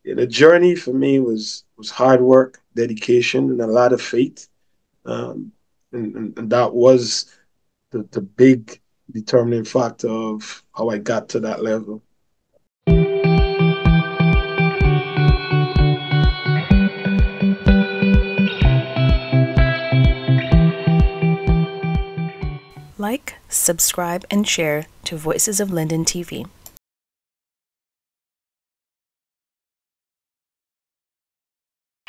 the journey for me was hard work, dedication, and a lot of faith. Um, and that was the big determining factor of how I got to that level. Like, subscribe, and share to Voices of Linden TV.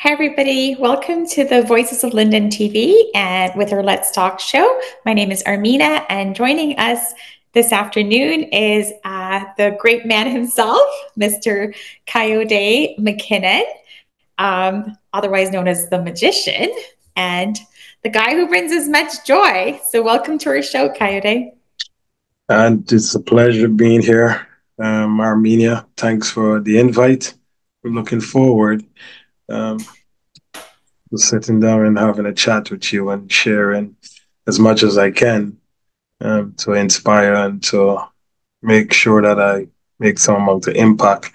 Hi, everybody. Welcome to the Voices of Linden TV and with our Let's Talk show. My name is Armina, and joining us this afternoon is the great man himself, Mr. Kayode McKinnon, otherwise known as the Magician, and the guy who brings as much joy. So welcome to our show, Kayode. And it's a pleasure being here, Armenia. Thanks for the invite. I'm looking forward um, to sitting down and having a chat with you and sharing as much as I can to inspire and to make sure that I make some amount of impact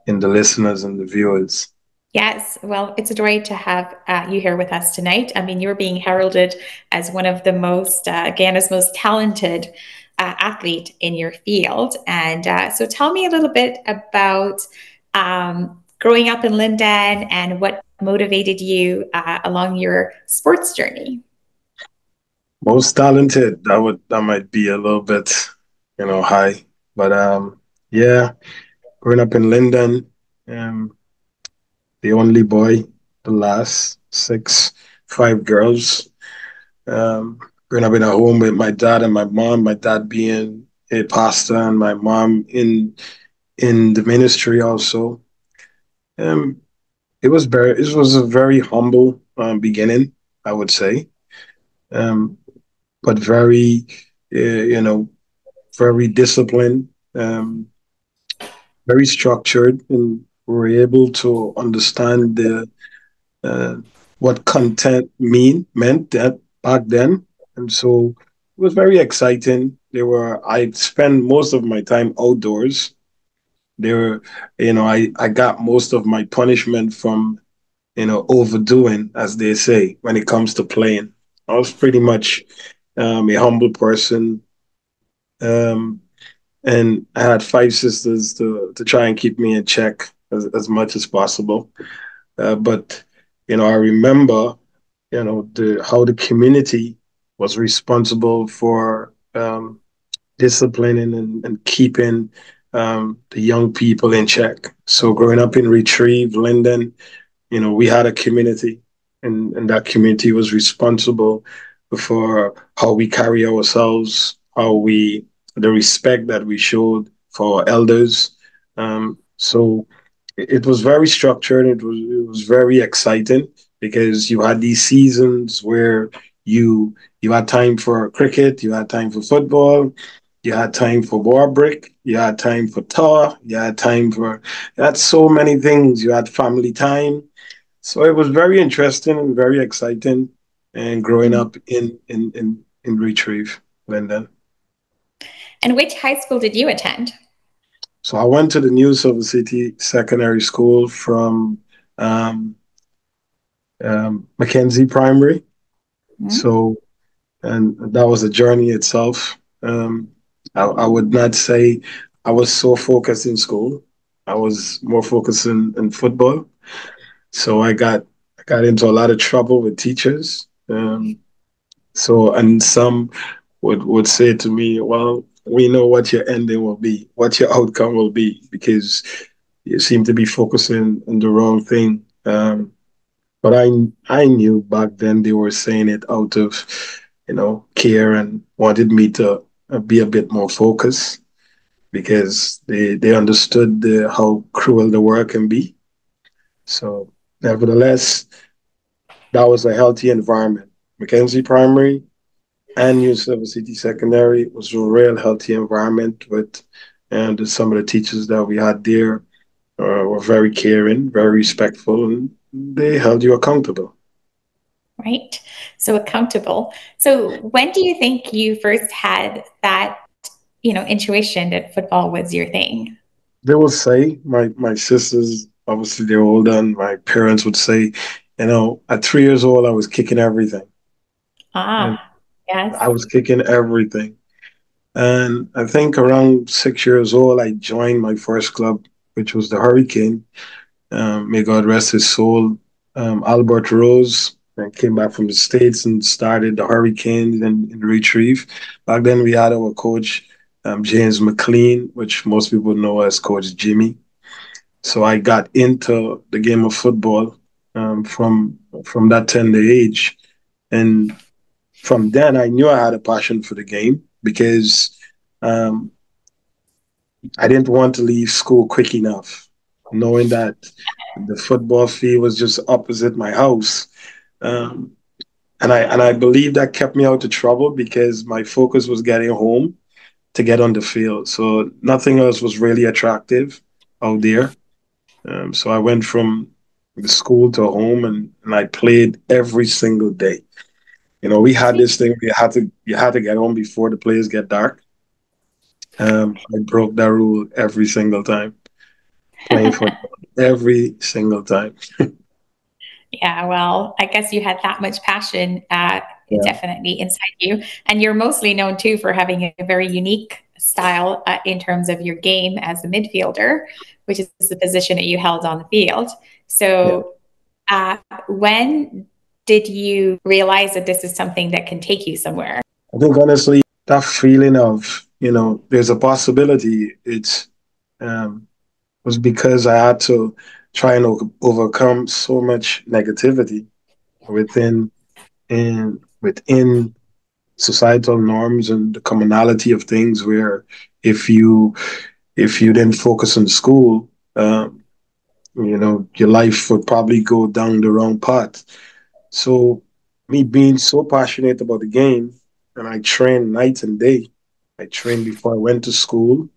in the listeners and the viewers. Yes, well, it's a joy to have you here with us tonight. I mean, you're being heralded as one of the Ghana's most talented athlete in your field. And so tell me a little bit about growing up in Linden and what motivated you along your sports journey. Most talented, that might be a little bit, high. But yeah, growing up in Linden, um, the only boy, the last five girls. Growing up in a home with my dad and my mom, my dad being a pastor and my mom in the ministry also. Um, it was a very humble beginning, I would say, um, but very, you know, very disciplined, very structured, and we were able to understand the uh, what content meant that back then, and so it was very exciting. I spent most of my time outdoors. There were, I got most of my punishment from overdoing, as they say, when it comes to playing. I was pretty much a humble person, um, and I had five sisters to try and keep me in check as much as possible. But I remember the how the community was responsible for disciplining and keeping the young people in check. So growing up in Retrieve, Linden, we had a community, and that community was responsible for how we carry ourselves, the respect that we showed for elders. So it was very structured. It was very exciting because you had these seasons where you had time for cricket, you had time for football, you had time for war brick, you had time for tour, you had so many things. You had family time, so it was very interesting and very exciting. And growing up in Retrieve, Linden. And which high school did you attend? So I went to the New Silver City Secondary School from um, Mackenzie Primary. Mm-hmm. So, and that was a journey itself. I would not say I was so focused in school. I was more focused in football. So I got into a lot of trouble with teachers. And some would say to me, "Well, we know what your ending will be, what your outcome will be, because you seem to be focusing on the wrong thing." But I knew back then they were saying it out of care and wanted me to be a bit more focused because they understood how cruel the work can be. So nevertheless, that was a healthy environment. Mackenzie Primary and New Silver City Secondary was a real healthy environment with, and some of the teachers that we had there were very caring, very respectful, and they held you accountable. Right. So accountable. So when do you think you first had that, intuition that football was your thing? They will say my sisters obviously they're older, and my parents would say, at 3 years old, I was kicking everything. And Ah, yes. I was kicking everything. And I think around 6 years old, I joined my first club, which was the Hurricane. May God rest his soul. Albert Rose came back from the States and started the Hurricanes in Retrieve. Back then, we had our coach, James McLean, which most people know as Coach Jimmy. So I got into the game of football from that tender age. And from then, I knew I had a passion for the game because um, I didn't want to leave school quick enough, knowing that the football field was just opposite my house. Um, and I believe that kept me out of trouble because my focus was getting home to get on the field. So nothing else was really attractive out there. So I went from the school to home, and I played every single day. We had this thing, you had to get home before the players get dark. I broke that rule every single time, playing football every single time. Yeah, well, I guess you had that much passion Yeah, definitely inside you. And you're mostly known too for having a very unique style in terms of your game as a midfielder, which is the position that you held on the field. yeah. So, when did you realize that this is something that can take you somewhere? I think honestly, that feeling of, there's a possibility, um, was because I had to try and overcome so much negativity within within societal norms and the commonality of things where if you if you didn't focus on school, your life would probably go down the wrong path. So me being so passionate about the game, and I trained night and day. I trained before I went to school.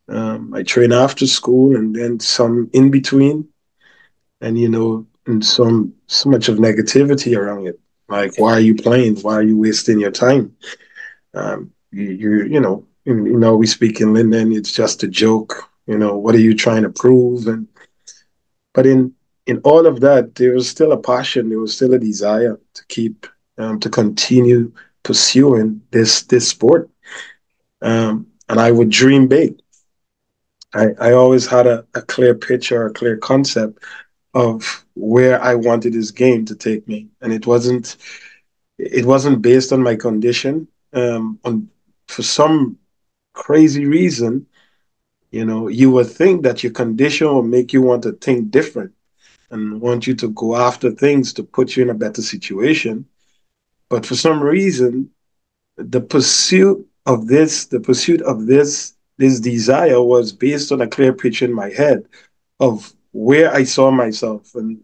I trained after school, and then some in between, and and so much of negativity around it. Like, why are you playing? Why are you wasting your time? We speak in Linden. It's just a joke. What are you trying to prove? But in all of that, there was still a passion. There was still a desire to continue pursuing this sport. And I would dream big. I always had a clear picture, a clear concept of where I wanted this game to take me, and it wasn't based on my condition. On For some crazy reason, you would think that your condition will make you want to think different and want you to go after things to put you in a better situation. But for some reason, the pursuit of this desire was based on a clear picture in my head of where I saw myself and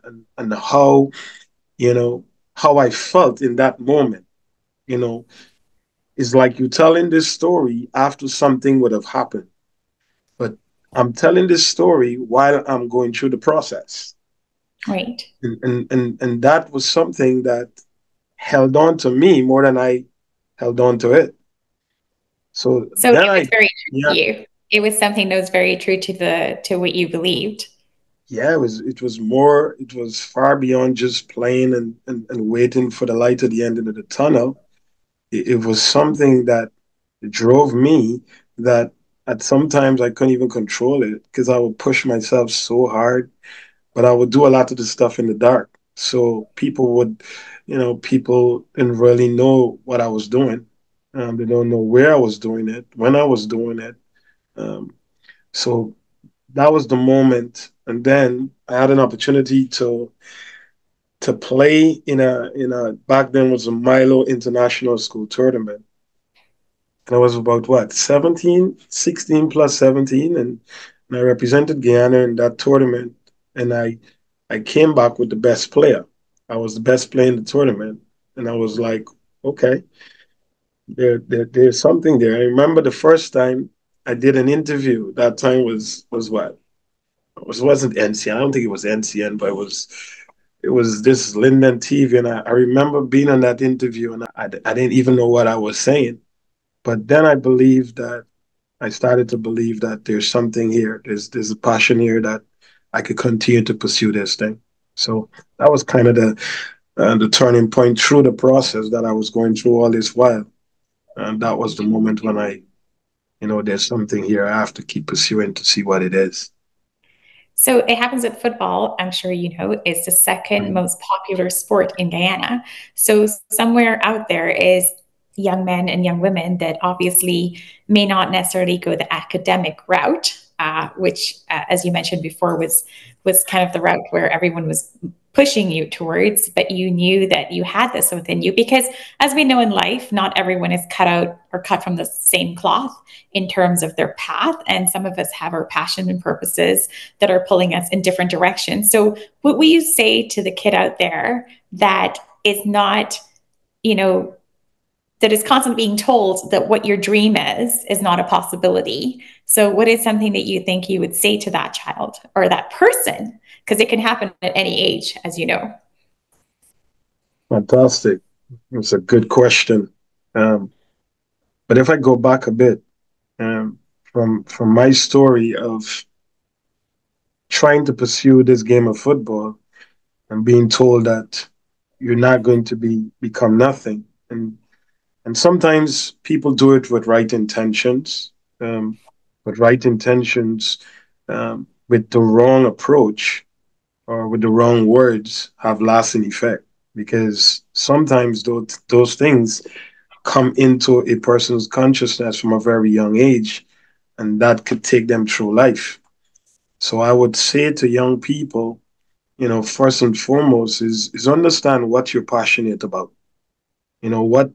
you know, how I felt in that moment. You know, it's like you telling this story after something would have happened, but I'm telling this story while I'm going through the process. Right. And that was something that held on to me more than I held on to it. So So it then was very true yeah, to you. It was something that was very true to what you believed. yeah, it was far beyond just playing and waiting for the light at the end of the tunnel. It was something that drove me that at sometimes I couldn't even control it because I would push myself so hard, but I would do a lot of the stuff in the dark. So people didn't really know what I was doing. They don't know where I was doing it, when I was doing it. Um, so that was the moment. And then I had an opportunity to play in a back then was a Milo International School tournament. And I was about what, 17, 16 plus 17, and I represented Guyana in that tournament. And I came back with the best player. I was the best player in the tournament. And I was like, okay, there's something there. I remember the first time I did an interview. That time was what? Wasn't NCN. I don't think it was NCN, but it was this Linden TV. And I remember being on that interview, and I didn't even know what I was saying. But then I started to believe that there's something here. There's a passion here that I could continue to pursue this thing. So that was kind of the turning point through the process that I was going through all this while. And that was the moment when there's something here I have to keep pursuing to see what it is. So it happens that football, I'm sure you know, is the second Mhm. most popular sport in Guyana. So somewhere out there is young men and young women that obviously may not necessarily go the academic route, which, as you mentioned before, was kind of the route where everyone was pushing you towards, but you knew that you had this within you because, as we know in life, not everyone is cut out or cut from the same cloth in terms of their path, and some of us have our passion and purposes that are pulling us in different directions. So, what will you say to the kid out there that is not, you know, that is constantly being told that what your dream is not a possibility? So, what is something that you think you would say to that child or that person? Because it can happen at any age, as you know. Fantastic. It's a good question. Um, but if I go back a bit, from my story of trying to pursue this game of football and being told that you're not going to become nothing, and sometimes people do it with right intentions, um, but right intentions with the wrong approach or with the wrong words have lasting effect because sometimes those things come into a person's consciousness from a very young age, and that could take them through life. So I would say to young people, first and foremost is understand what you're passionate about. What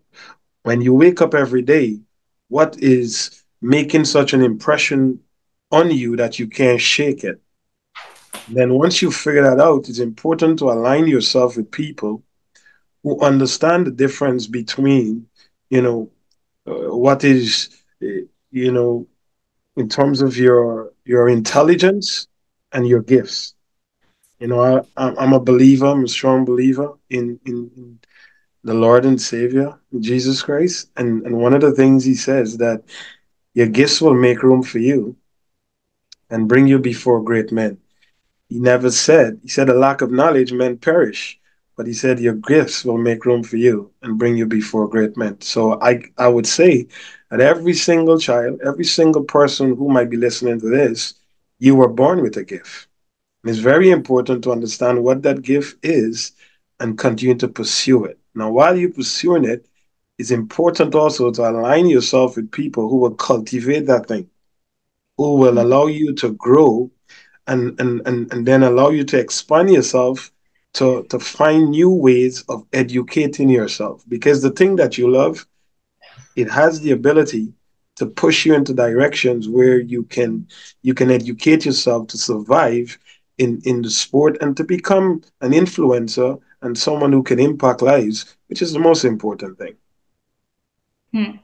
when you wake up every day, what is making such an impression on you that you can't shake it? Then once you figure that out, it's important to align yourself with people who understand the difference between, what is, you know, in terms of your intelligence and your gifts. I'm a believer. I'm a strong believer in the Lord and Savior, Jesus Christ. And one of the things he says that your gifts will make room for you and bring you before great men. He said, a lack of knowledge men perish. But he said, your gifts will make room for you and bring you before great men. So I would say that every single child, every single person who might be listening to this, you were born with a gift. And it's very important to understand what that gift is and continue to pursue it. Now, while you're pursuing it, it's important also to align yourself with people who will cultivate that thing, who will allow you to grow and then allow you to expand yourself to find new ways of educating yourself. Because the thing that you love, it has the ability to push you into directions where you can educate yourself to survive in the sport and to become an influencer and someone who can impact lives, which is the most important thing. Hmm.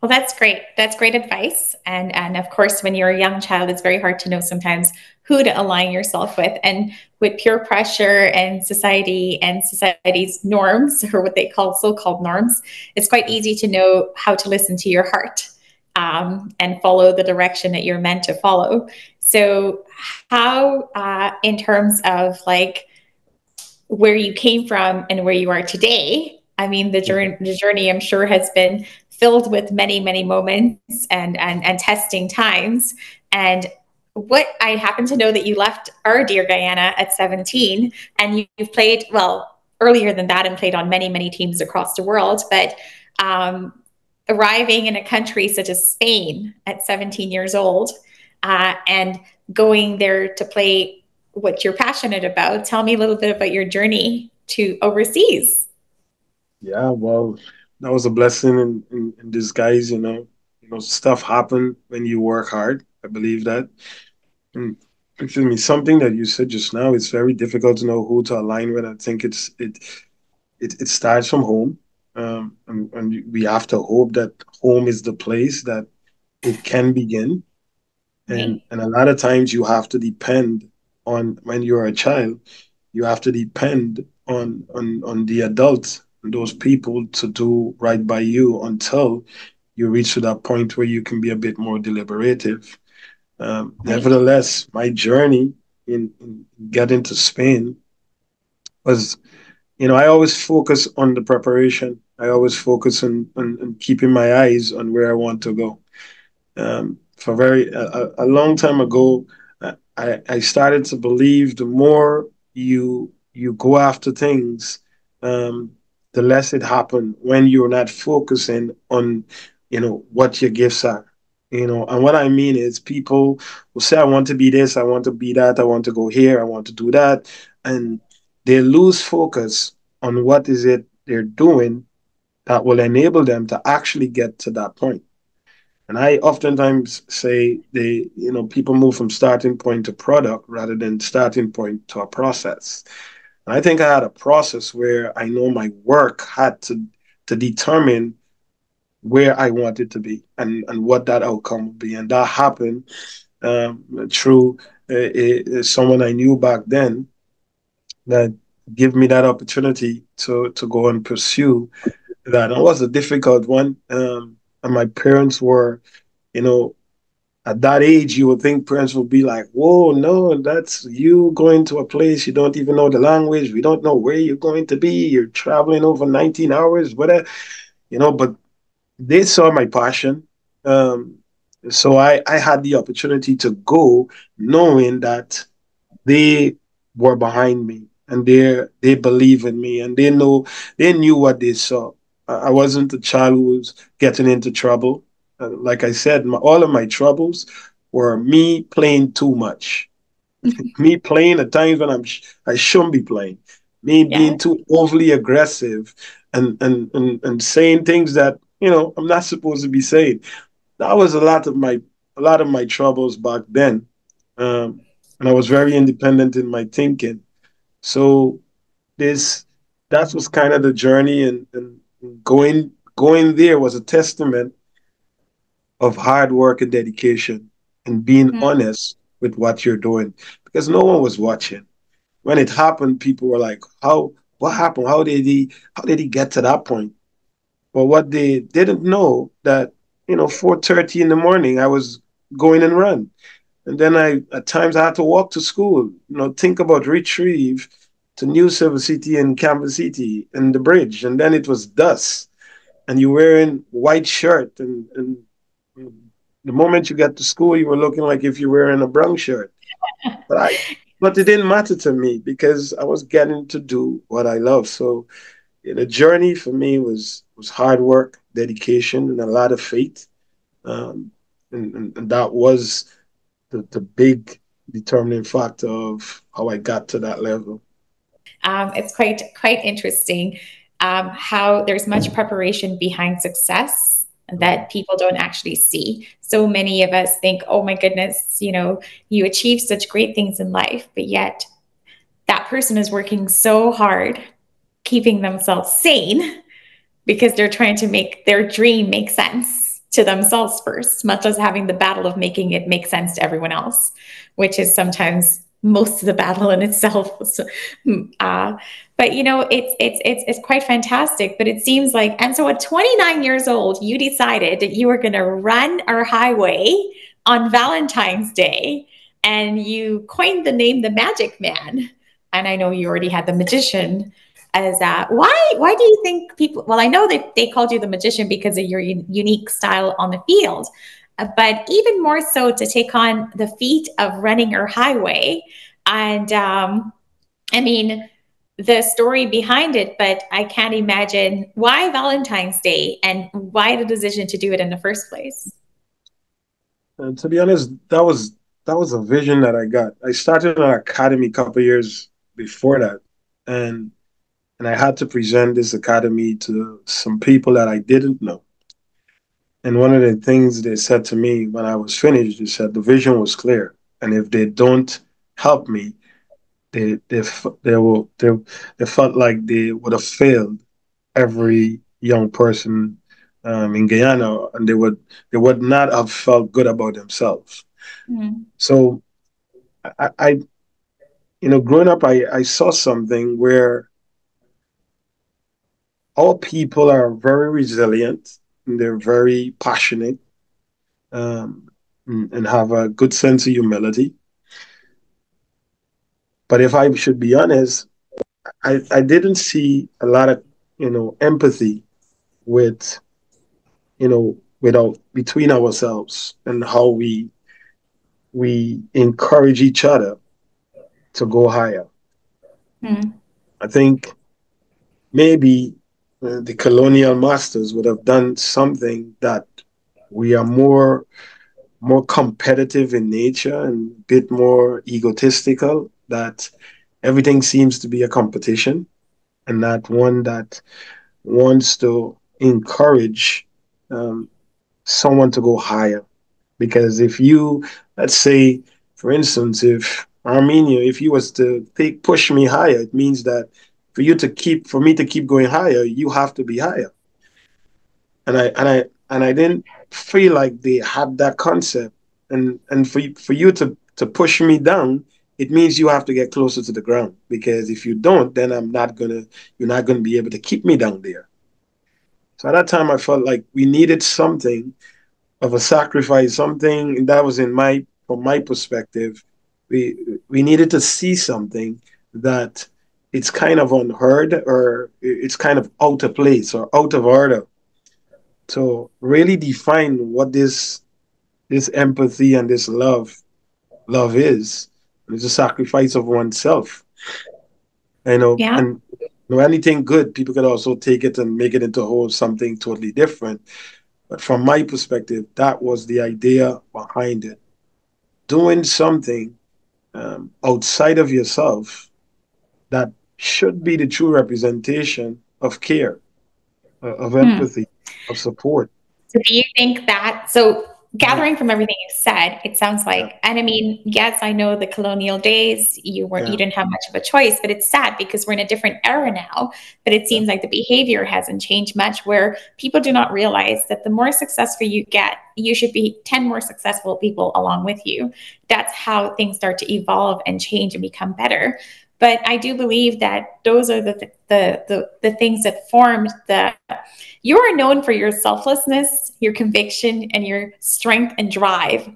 Well, that's great. That's great advice. And of course, when you're a young child, it's very hard to know sometimes who to align yourself with. And with peer pressure and society's norms, or what they call so-called norms, it's quite easy to know how to listen to your heart, and follow the direction that you're meant to follow. So, how, in terms of like where you came from and where you are today, I mean, the journey I'm sure has been filled with many, many moments and testing times. And what I happen to know that you left our dear Guyana at 17, and you've played, well, earlier than that, and played on many, many teams across the world. But um, arriving in a country such as Spain at 17 years old, and going there to play what you're passionate about. Tell me a little bit about your journey to overseas. Yeah, well, that was a blessing in disguise, stuff happen when you work hard. I believe that. And excuse me, something that you said just now, it's very difficult to know who to align with. I think it starts from home. And we have to hope that home is the place that it can begin. And Right. and a lot of times you have to depend on when you're a child, you have to depend on the adults and those people to do right by you until you reach to that point where you can be a bit more deliberative. Right. Nevertheless, my journey. in getting to Spain was, I always focus on the preparation. I always focus on keeping my eyes on where I want to go. For a long time ago, I started to believe the more you go after things, um, the less it happen when you're not focusing on, what your gifts are. And what I mean is people will say, I want to be this, I want to be that, I want to go here, I want to do that. And they lose focus on what is it they're doing that will enable them to actually get to that point. And I oftentimes say people move from starting point to product rather than starting point to a process. And I think I had a process where I know my work had to determine where I wanted to be and what that outcome would be. And that happened through someone I knew back then that gave me that opportunity to go and pursue that. And it was a difficult one. And my parents were, you know, at that age, you would think parents would be like, whoa, no, that's you going to a place you don't even know the language. We don't know where you're going to be. You're traveling over 19 hours, whatever, but they saw my passion. Um, so I had the opportunity to go knowing that they were behind me and they believe in me and they knew what they saw. I wasn't a child who was getting into trouble. Like I said, all of my troubles were me playing too much, me playing at times when I shouldn't be playing, me Yeah. being too overly aggressive and saying things that I'm not supposed to be saying. That was a lot of my troubles back then, um, and I was very independent in my thinking. So this that was kind of the journey, and going there was a testament of hard work and dedication and being Mhm. honest with what you're doing because no one was watching. When it happened, people were like, "How? What happened? How did he get to that point?" But what they didn't know that 4:30 in the morning, I was going and run, and then at times I had to walk to school. Think about Retrieve to New Silver City and Campbell City and the bridge, and then it was dusk, and you're wearing white shirt, and the moment you get to school, you were looking like if you're wearing a brown shirt. But I, but it didn't matter to me because I was getting to do what I love. So the journey for me was hard work, dedication, and a lot of faith. Um, and that was the big determining factor of how I got to that level. It's quite interesting how there's much preparation behind success that people don't actually see. So many of us think, oh my goodness, you achieve such great things in life, but yet that person is working so hard keeping themselves sane because they're trying to make their dream make sense to themselves first, much as having the battle of making it make sense to everyone else, which is sometimes most of the battle in itself. But it's quite fantastic. But it seems like, and so at 29 years old, you decided that you were going to run our highway on Valentine's Day, and you coined the name the Magic Man. And I know you already had the Magician as why do you think people, well, I know that they called you the Magician because of your unique style on the field, but even more so to take on the feat of running our highway. And I mean, the story behind it, but I can't imagine why Valentine's Day and why the decision to do it in the first place. And to be honest, that was a vision that I got. I started an academy a couple of years before that, and and I had to present this academy to some people that I didn't know. And one of the things they said to me when I was finished, they said the vision was clear, and if they don't help me, they felt like they would have failed every young person in Guyana, and they would not have felt good about themselves. Mm. So growing up, I saw something where all people are very resilient and they're very passionate, um, and have a good sense of humility. But if I should be honest, I didn't see a lot of, empathy with, without between ourselves and how we encourage each other to go higher. Mm. I think maybe the colonial masters would have done something that we are more competitive in nature and a bit more egotistical, that everything seems to be a competition and not one that wants to encourage um, someone to go higher. Because if you, let's say, for instance, if Armenia, if you was to push me higher, it means that for me to keep going higher, you have to be higher. And I didn't feel like they had that concept. And for you to push me down, it means you have to get closer to the ground. Because if you don't, then you're not gonna be able to keep me down there. So at that time, I felt like we needed something of a sacrifice, something that was from my perspective, we needed to see something that it's kind of unheard, or it's kind of out of place or out of order, to really define what this empathy and this love is. And it's a sacrifice of oneself. Yeah. And anything good, people could also take it and make it into a whole something totally different. But from my perspective, that was the idea behind it. Doing something outside of yourself that should be the true representation of care, of Hmm. empathy, of support. So do you think that, so Mhm. gathering from everything you said, it sounds Yeah, like, and I mean, yes, I know the colonial days, you yeah, didn't have much of a choice, but it's sad because we're in a different era now. But it yeah, seems like the behavior hasn't changed much, where people do not realize that the more successful you get, you should be 10 more successful people along with you. That's how things start to evolve and change and become better. But I do believe that those are the things that formed the, you are known for your selflessness, your conviction, and your strength and drive,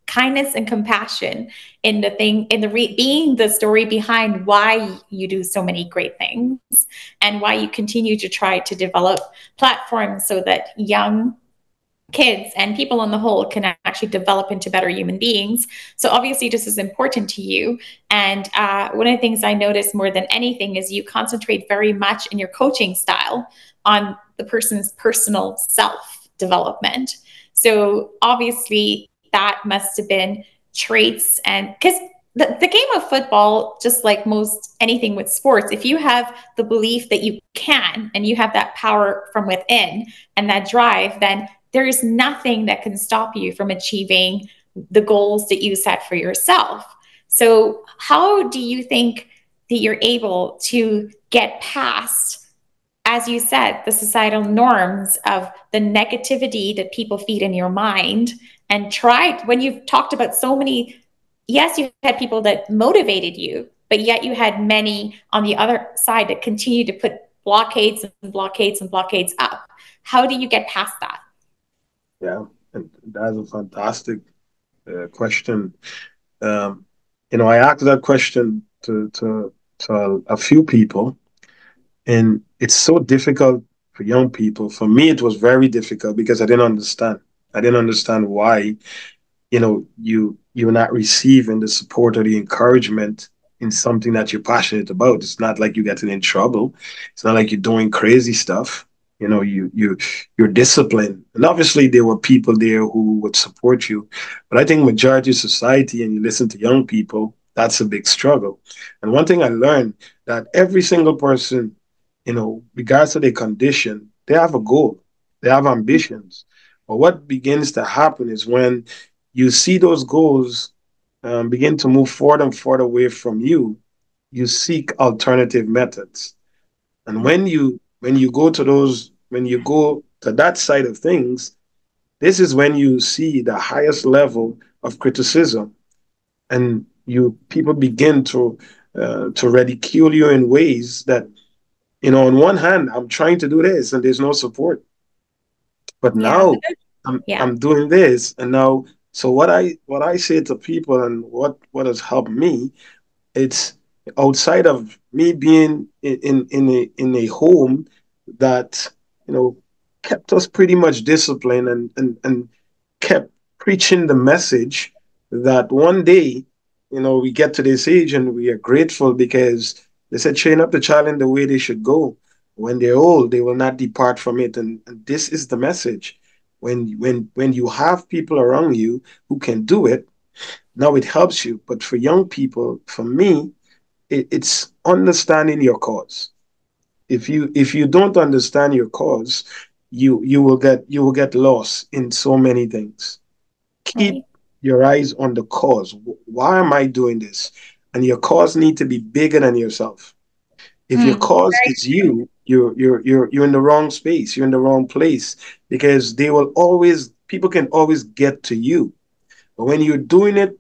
kindness and compassion in the thing, in the being the story behind why you do so many great things and why you continue to try to develop platforms so that young kids and people on the whole can actually develop into better human beings. So obviously this is important to you. And one of the things I notice more than anything is you concentrate very much in your coaching style on the person's personal self development. So obviously that must have been traits, and because the game of football, just like most anything with sports, if you have the belief that you can and you have that power from within and that drive, then there is nothing that can stop you from achieving the goals that you set for yourself. So, how do you think that you're able to get past, as you said, the societal norms of the negativity that people feed in your mind, and try, when you've talked about so many, yes, you had people that motivated you, but yet you had many on the other side that continue to put blockades and blockades and blockades up. How do you get past that? yeah. And that's a fantastic question. Um, I asked that question to a few people, and it's so difficult for young people. For me, it was very difficult because I didn't understand. I didn't understand why, you're not receiving the support or the encouragement in something that you're passionate about. It's not like you're getting in trouble. It's not like you're doing crazy stuff. You're disciplined. And obviously there were people there who would support you. But I think majority of society, and you listen to young people, that's a big struggle. And one thing I learned, that every single person, regardless of their condition, they have a goal. They have ambitions. But what begins to happen is when you see those goals begin to move forward and forward away from you, you seek alternative methods. And when you go to that side of things, this is when you see the highest level of criticism, and you people begin to ridicule you in ways that, on one hand, I'm trying to do this and there's no support, but Yeah, now yeah, I'm doing this, and now, so what I say to people, and what has helped me, it's outside of me being in a home that, you know, kept us pretty much disciplined and kept preaching the message that one day, you know, we get to this age and we are grateful because they said, train up the child in the way they should go. When they're old, they will not depart from it. And this is the message. When you have people around you who can do it, now it helps you. But for young people, for me, it's understanding your cause. If you don't understand your cause, you will get lost in so many things. Keep Right. your eyes on the cause. Why am I doing this? And your cause need to be bigger than yourself. If your cause Very is you, you're in the wrong space. You're in the wrong place because people can always get to you. But when you're doing it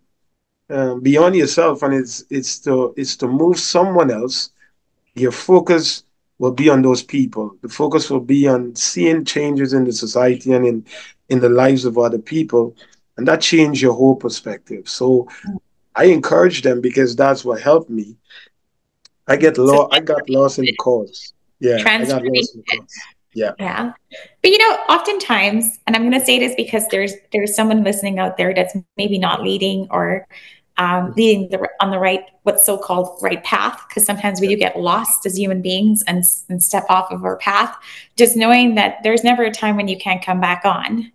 beyond yourself, and it's to move someone else, your focus will be on those people. The focus will be on seeing changes in the society and in the lives of other people, and that changed your whole perspective. So I encourage them because that's what helped me. so I got lost in the cause. Yeah, I got transformation. lost in the cause. Yeah. Yeah. But oftentimes, and I'm going to say this because there's someone listening out there that's maybe not leading or leading on the right, what's so-called right path, because sometimes we do get lost as human beings and step off of our path. Just knowing that there's never a time when you can't come back on,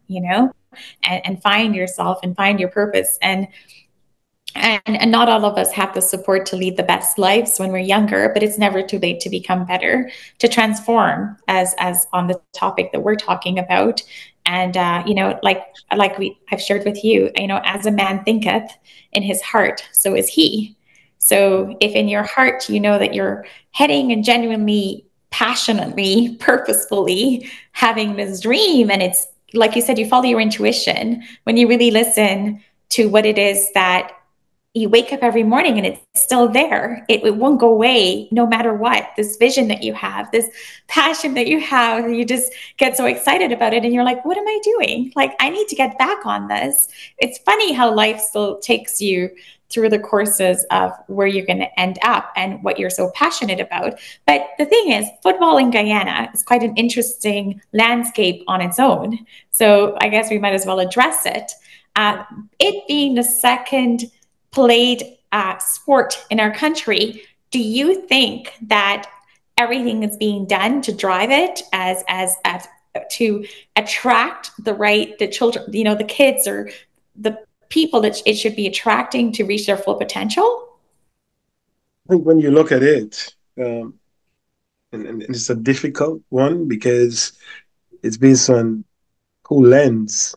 and find yourself and find your purpose. And not all of us have the support to lead the best lives when we're younger, but it's never too late to become better, to transform, as on the topic that we're talking about. And I've shared with you, as a man thinketh in his heart, so is he. So if in your heart you know that you're heading and genuinely, passionately, purposefully having this dream, and it's like you said, you follow your intuition when you really listen to what it is that you wake up every morning and it's still there. It won't go away no matter what. This vision that you have, this passion that you have, you just get so excited about it. And you're like, what am I doing? Like, I need to get back on this. It's funny how life still takes you through the courses of where you're going to end up and what you're so passionate about. But the thing is, football in Guyana is quite an interesting landscape on its own. So I guess we might as well address it. It being the second played sport in our country, do you think that everything is being done to drive it as to attract the children, the kids or the people that it should be attracting to reach their full potential? I think when you look at it, and it's a difficult one because it's based on who lens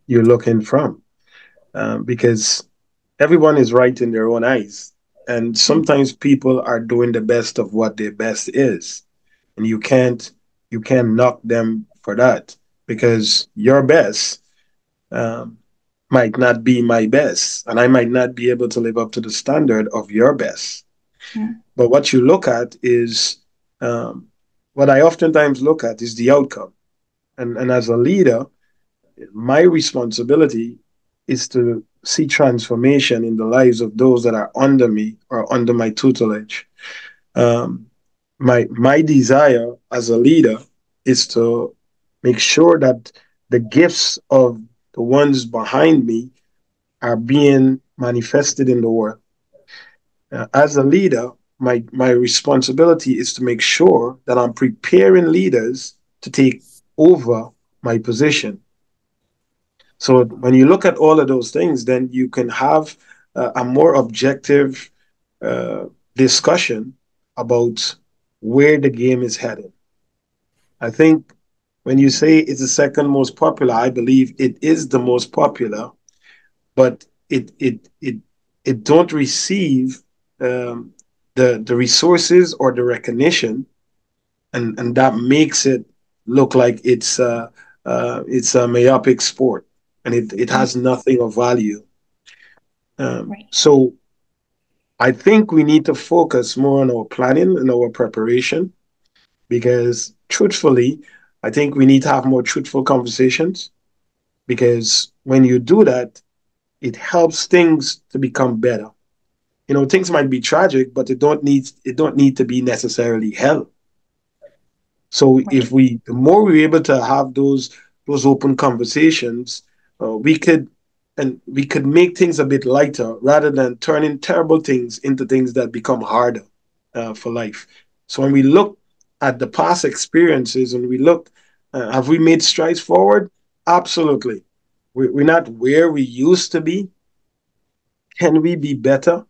you're looking from. Because everyone is right in their own eyes. And sometimes people are doing the best of what their best is. And you can't knock them for that because your best um, might not be my best. And I might not be able to live up to the standard of your best. Mm. But what you look at is um, what I oftentimes look at is the outcome. And as a leader, my responsibility is to see transformation in the lives of those that are under me or under my tutelage. Um, my desire as a leader is to make sure that the gifts of the ones behind me are being manifested in the world. As a leader, my responsibility is to make sure that I'm preparing leaders to take over my position. So when you look at all of those things, then you can have a more objective uh, discussion about where the game is headed. I think when you say it's the second most popular, I believe it is the most popular, but it don't receive um, the resources or the recognition, and that makes it look like it's a myopic sport, and it Mm. has nothing of value. Right. So I think we need to focus more on our planning and our preparation because, truthfully, I think we need to have more truthful conversations because when you do that, it helps things to become better. things might be tragic, but it don't need to be necessarily hell. So if Right. the more we're able to have those open conversations, we could make things a bit lighter rather than turning terrible things into things that become harder for life. So when we look at the past experiences and we look, have we made strides forward? Absolutely. We're not where we used to be. Can we be better?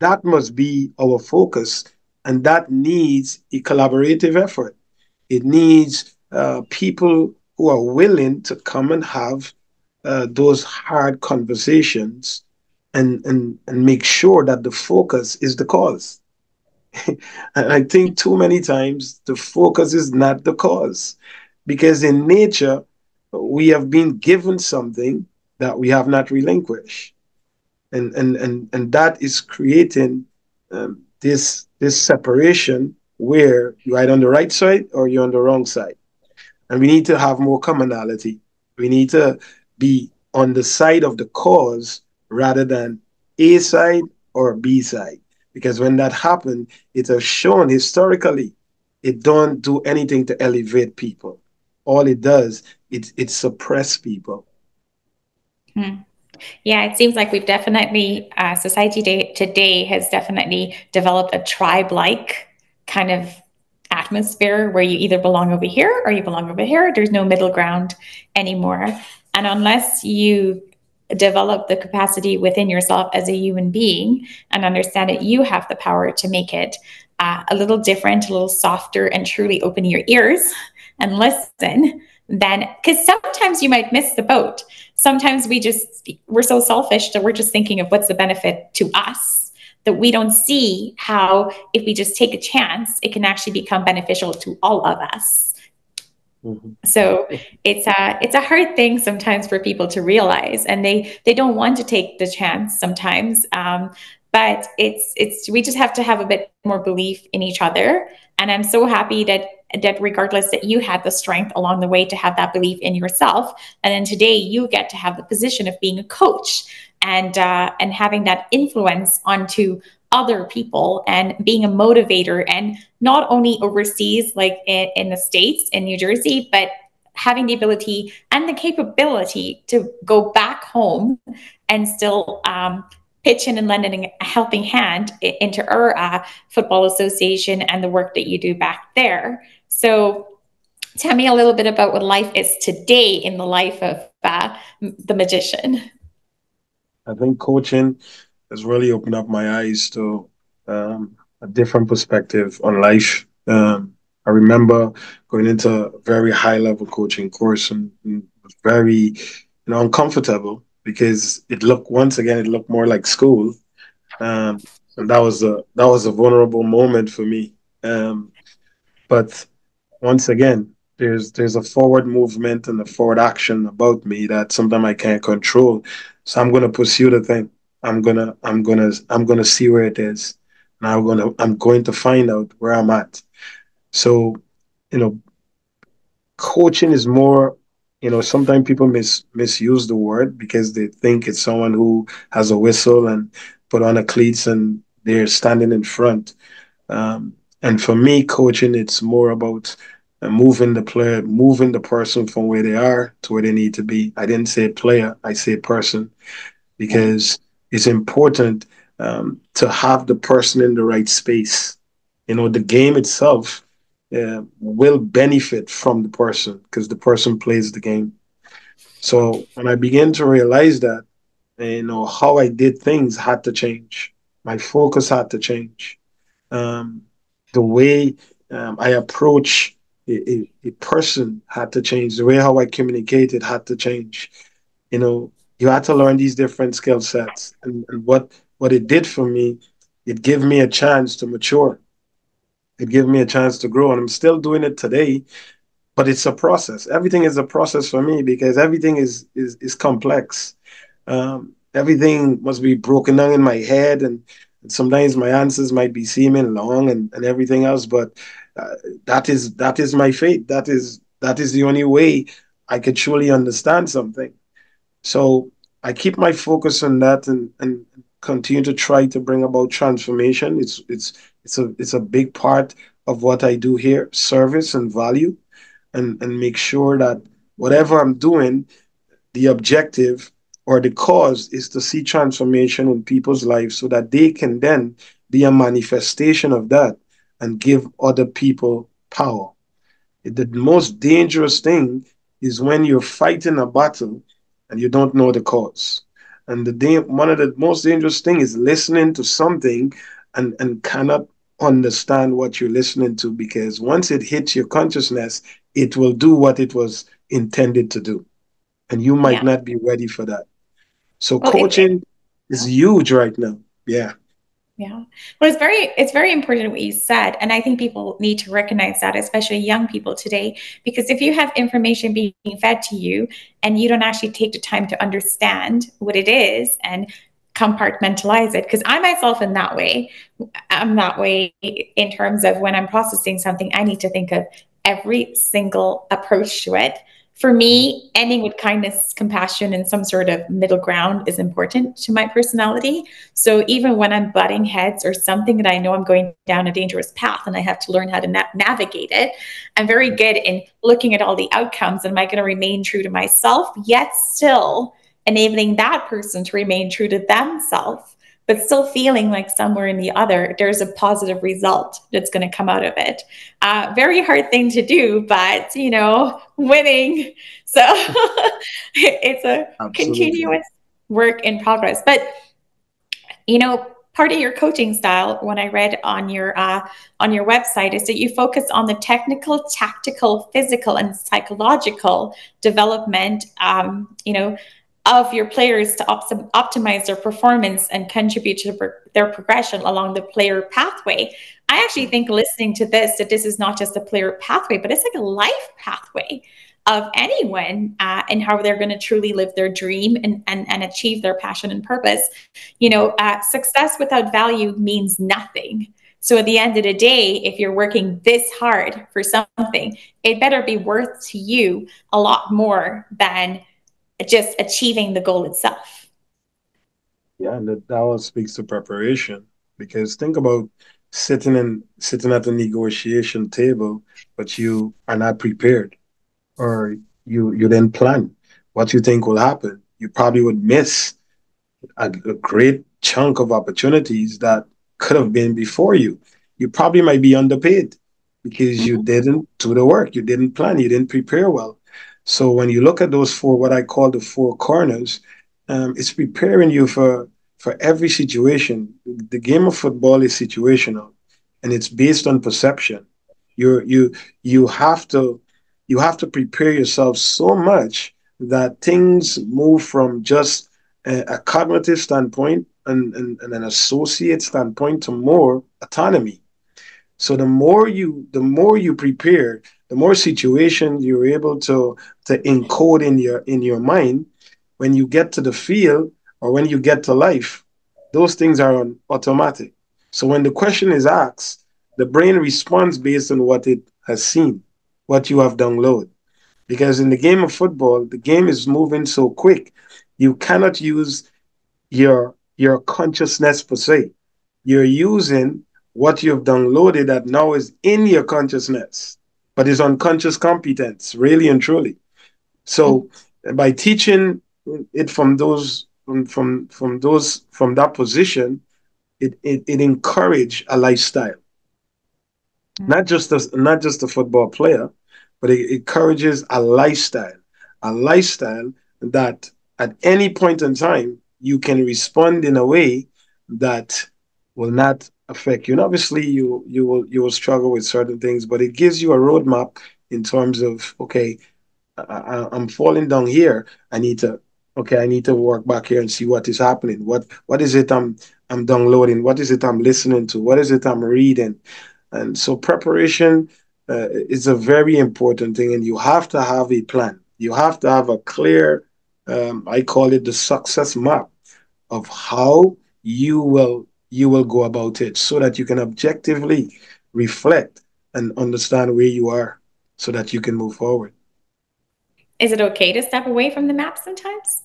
That must be our focus, and that needs a collaborative effort. It needs people who are willing to come and have those hard conversations and make sure that the focus is the cause. And I think too many times the focus is not the cause, because in nature, we have been given something that we have not relinquished. And that is creating this separation where you're either on the right side or you're on the wrong side. And we need to have more commonality. We need to be on the side of the cause rather than A side or B side. Because when that happened, it has shown historically it don't do anything to elevate people. All it does, it suppress people. Hmm. Yeah, it seems like we've definitely, today has definitely developed a tribe-like kind of atmosphere where you either belong over here or you belong over here. There's no middle ground anymore. And unless you develop the capacity within yourself as a human being and understand that you have the power to make it a little different, a little softer, and truly open your ears and listen, then because sometimes you might miss the boat. Sometimes we're so selfish that we're just thinking of what's the benefit to us, that we don't see how if we just take a chance, it can actually become beneficial to all of us. Mm-hmm. So it's a hard thing sometimes for people to realize, and they don't want to take the chance sometimes. But it's we just have to have a bit more belief in each other. And I'm so happy that regardless that you had the strength along the way to have that belief in yourself, and then today you get to have the position of being a coach and having that influence onto other people and being a motivator, and not only overseas like in the States in New Jersey, but having the ability and the capability to go back home and still pitch in and lend a helping hand into our football association and the work that you do back there. So tell me a little bit about what life is today in the life of the magician. I think coaching has really opened up my eyes to a different perspective on life. I remember going into a very high level coaching course and was very, uncomfortable because it looked more like school. And that was a vulnerable moment for me. But once again, there's a forward movement and a forward action about me that sometimes I can't control. So I'm gonna pursue the thing. I'm gonna see where it is. And I'm going to find out where I'm at. So, you know, coaching is more, sometimes people misuse the word because they think it's someone who has a whistle and put on a cleats and they're standing in front. And for me, coaching, it's more about moving the person from where they are to where they need to be. I didn't say player, I say person, because it's important to have the person in the right space. The game itself will benefit from the person because the person plays the game. So when I began to realize that, how I did things had to change. My focus had to change. Um, the way I approach a person had to change. The way how I communicated had to change. You had to learn these different skill sets. And what it did for me, it gave me a chance to mature. It gave me a chance to grow. And I'm still doing it today, but it's a process. Everything is a process for me because everything is complex. Everything must be broken down in my head, and sometimes my answers might be seeming long and everything else. But uh, that is my fate. That is the only way I could truly understand something. So I keep my focus on that, and continue to try to bring about transformation. It's a big part of what I do here, service and value, and make sure that whatever I'm doing, the objective or the cause is to see transformation in people's lives so that they can then be a manifestation of that and give other people power. The most dangerous thing is when you're fighting a battle and you don't know the cause. And one of the most dangerous thing is listening to something and cannot understand what you're listening to, because once it hits your consciousness, it will do what it was intended to do. And you might Yeah. not be ready for that. So Well, coaching is huge right now. Yeah. yeah. Well, it's very important what you said. And I think people need to recognize that, especially young people today, because if you have information being fed to you and you don't actually take the time to understand what it is and compartmentalize it, because I myself am that way. I'm that way in terms of when I'm processing something, I need to think of every single approach to it. For me, ending with kindness, compassion, and some sort of middle ground is important to my personality. So even when I'm butting heads or something that I know I'm going down a dangerous path and I have to learn how to navigate it, I'm very good in looking at all the outcomes. And am I going to remain true to myself, yet still enabling that person to remain true to themselves, but still feeling like somewhere in the other, there's a positive result that's going to come out of it. Very hard thing to do, but, winning. So it's a Absolutely. continuous work in progress. But part of your coaching style, when I read on your website, is that you focus on the technical, tactical, physical, and psychological development, of your players to optimize their performance and contribute to their progression along the player pathway. I actually think listening to this, that this is not just a player pathway, but it's like a life pathway of anyone, and how they're going to truly live their dream and achieve their passion and purpose. Success without value means nothing. So at the end of the day, if you're working this hard for something, it better be worth to you a lot more than just achieving the goal itself. Yeah, and that all speaks to preparation. Because think about sitting at a negotiation table, but you are not prepared, or you didn't plan what you think will happen. You probably would miss a great chunk of opportunities that could have been before you. You probably might be underpaid because you Mhm. didn't do the work, you didn't plan, you didn't prepare well. So when you look at those four, what I call the four corners, it's preparing you for every situation. The game of football is situational, and it's based on perception. You you have to you have to prepare yourself so much that things move from just a cognitive standpoint and an associate standpoint to more autonomy. So the more you prepare, the more situations you're able to encode in your mind. When you get to the field or when you get to life, those things are on automatic. So when the question is asked, the brain responds based on what it has seen, what you have downloaded. Because in the game of football, the game is moving so quick, you cannot use your consciousness per se. You're using what you've downloaded that now is in your consciousness, but is unconscious competence, really and truly. So by teaching it from that position, it encourage a lifestyle, not just a football player, but it encourages a lifestyle that at any point in time you can respond in a way that will not affect you. And obviously, you will struggle with certain things, but it gives you a roadmap in terms of, okay, I'm falling down here. I need to work back here and see what is happening. What is it I'm downloading? What is it I'm listening to? What is it I'm reading? And so preparation is a very important thing, and you have to have a plan. You have to have a clear, I call it the success map of how you will go about it, so that you can objectively reflect and understand where you are, so that you can move forward. Is it okay to step away from the map sometimes?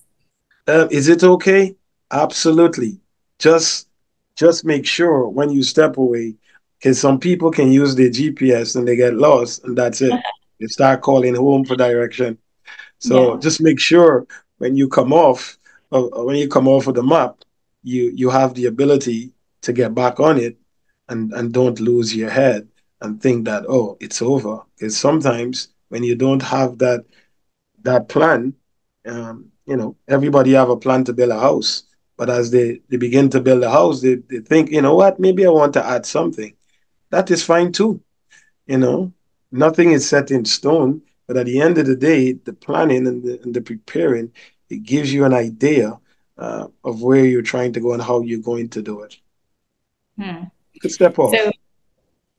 Is it okay? Absolutely. just just make sure when you step away, because some people can use their GPS and they get lost, and that's it. They start calling home for direction. So Yeah. just make sure when you come off, when you come off of the map, you have the ability to get back on it, and don't lose your head and think that, oh, it's over. Because sometimes when you don't have that plan, everybody have a plan to build a house. But as they begin to build a house, they think, you know what, maybe I want to add something. That is fine too. You know, nothing is set in stone. But at the end of the day, the planning and the preparing, it gives you an idea of where you're trying to go and how you're going to do it. Hmm. You could step So off.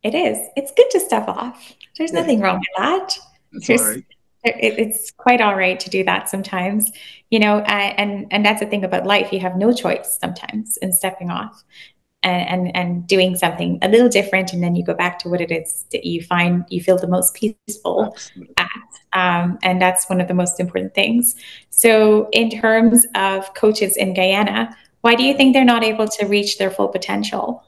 it is. It's good to step off. There's Yeah, nothing wrong with that. that's all There's right. it's quite all right to do that sometimes, and that's the thing about life. You have no choice sometimes in stepping off and doing something a little different, and then you go back to what it is that you find you feel the most peaceful Absolutely. at. And that's one of the most important things. So, in terms of coaches in Guyana, why do you think they're not able to reach their full potential?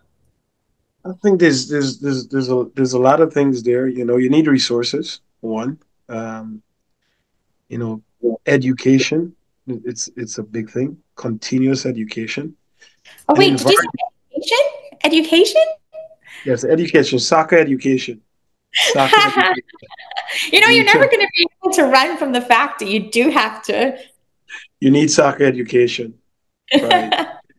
I think there's a lot of things there. You need resources. One, um, you know, education. It's a big thing. Continuous education. Oh, An wait, did you say environment. education? Education? Yes, education. Soccer education. Soccer education. You're You never should. going to be able to run from the fact that you do have to. You need soccer education, right?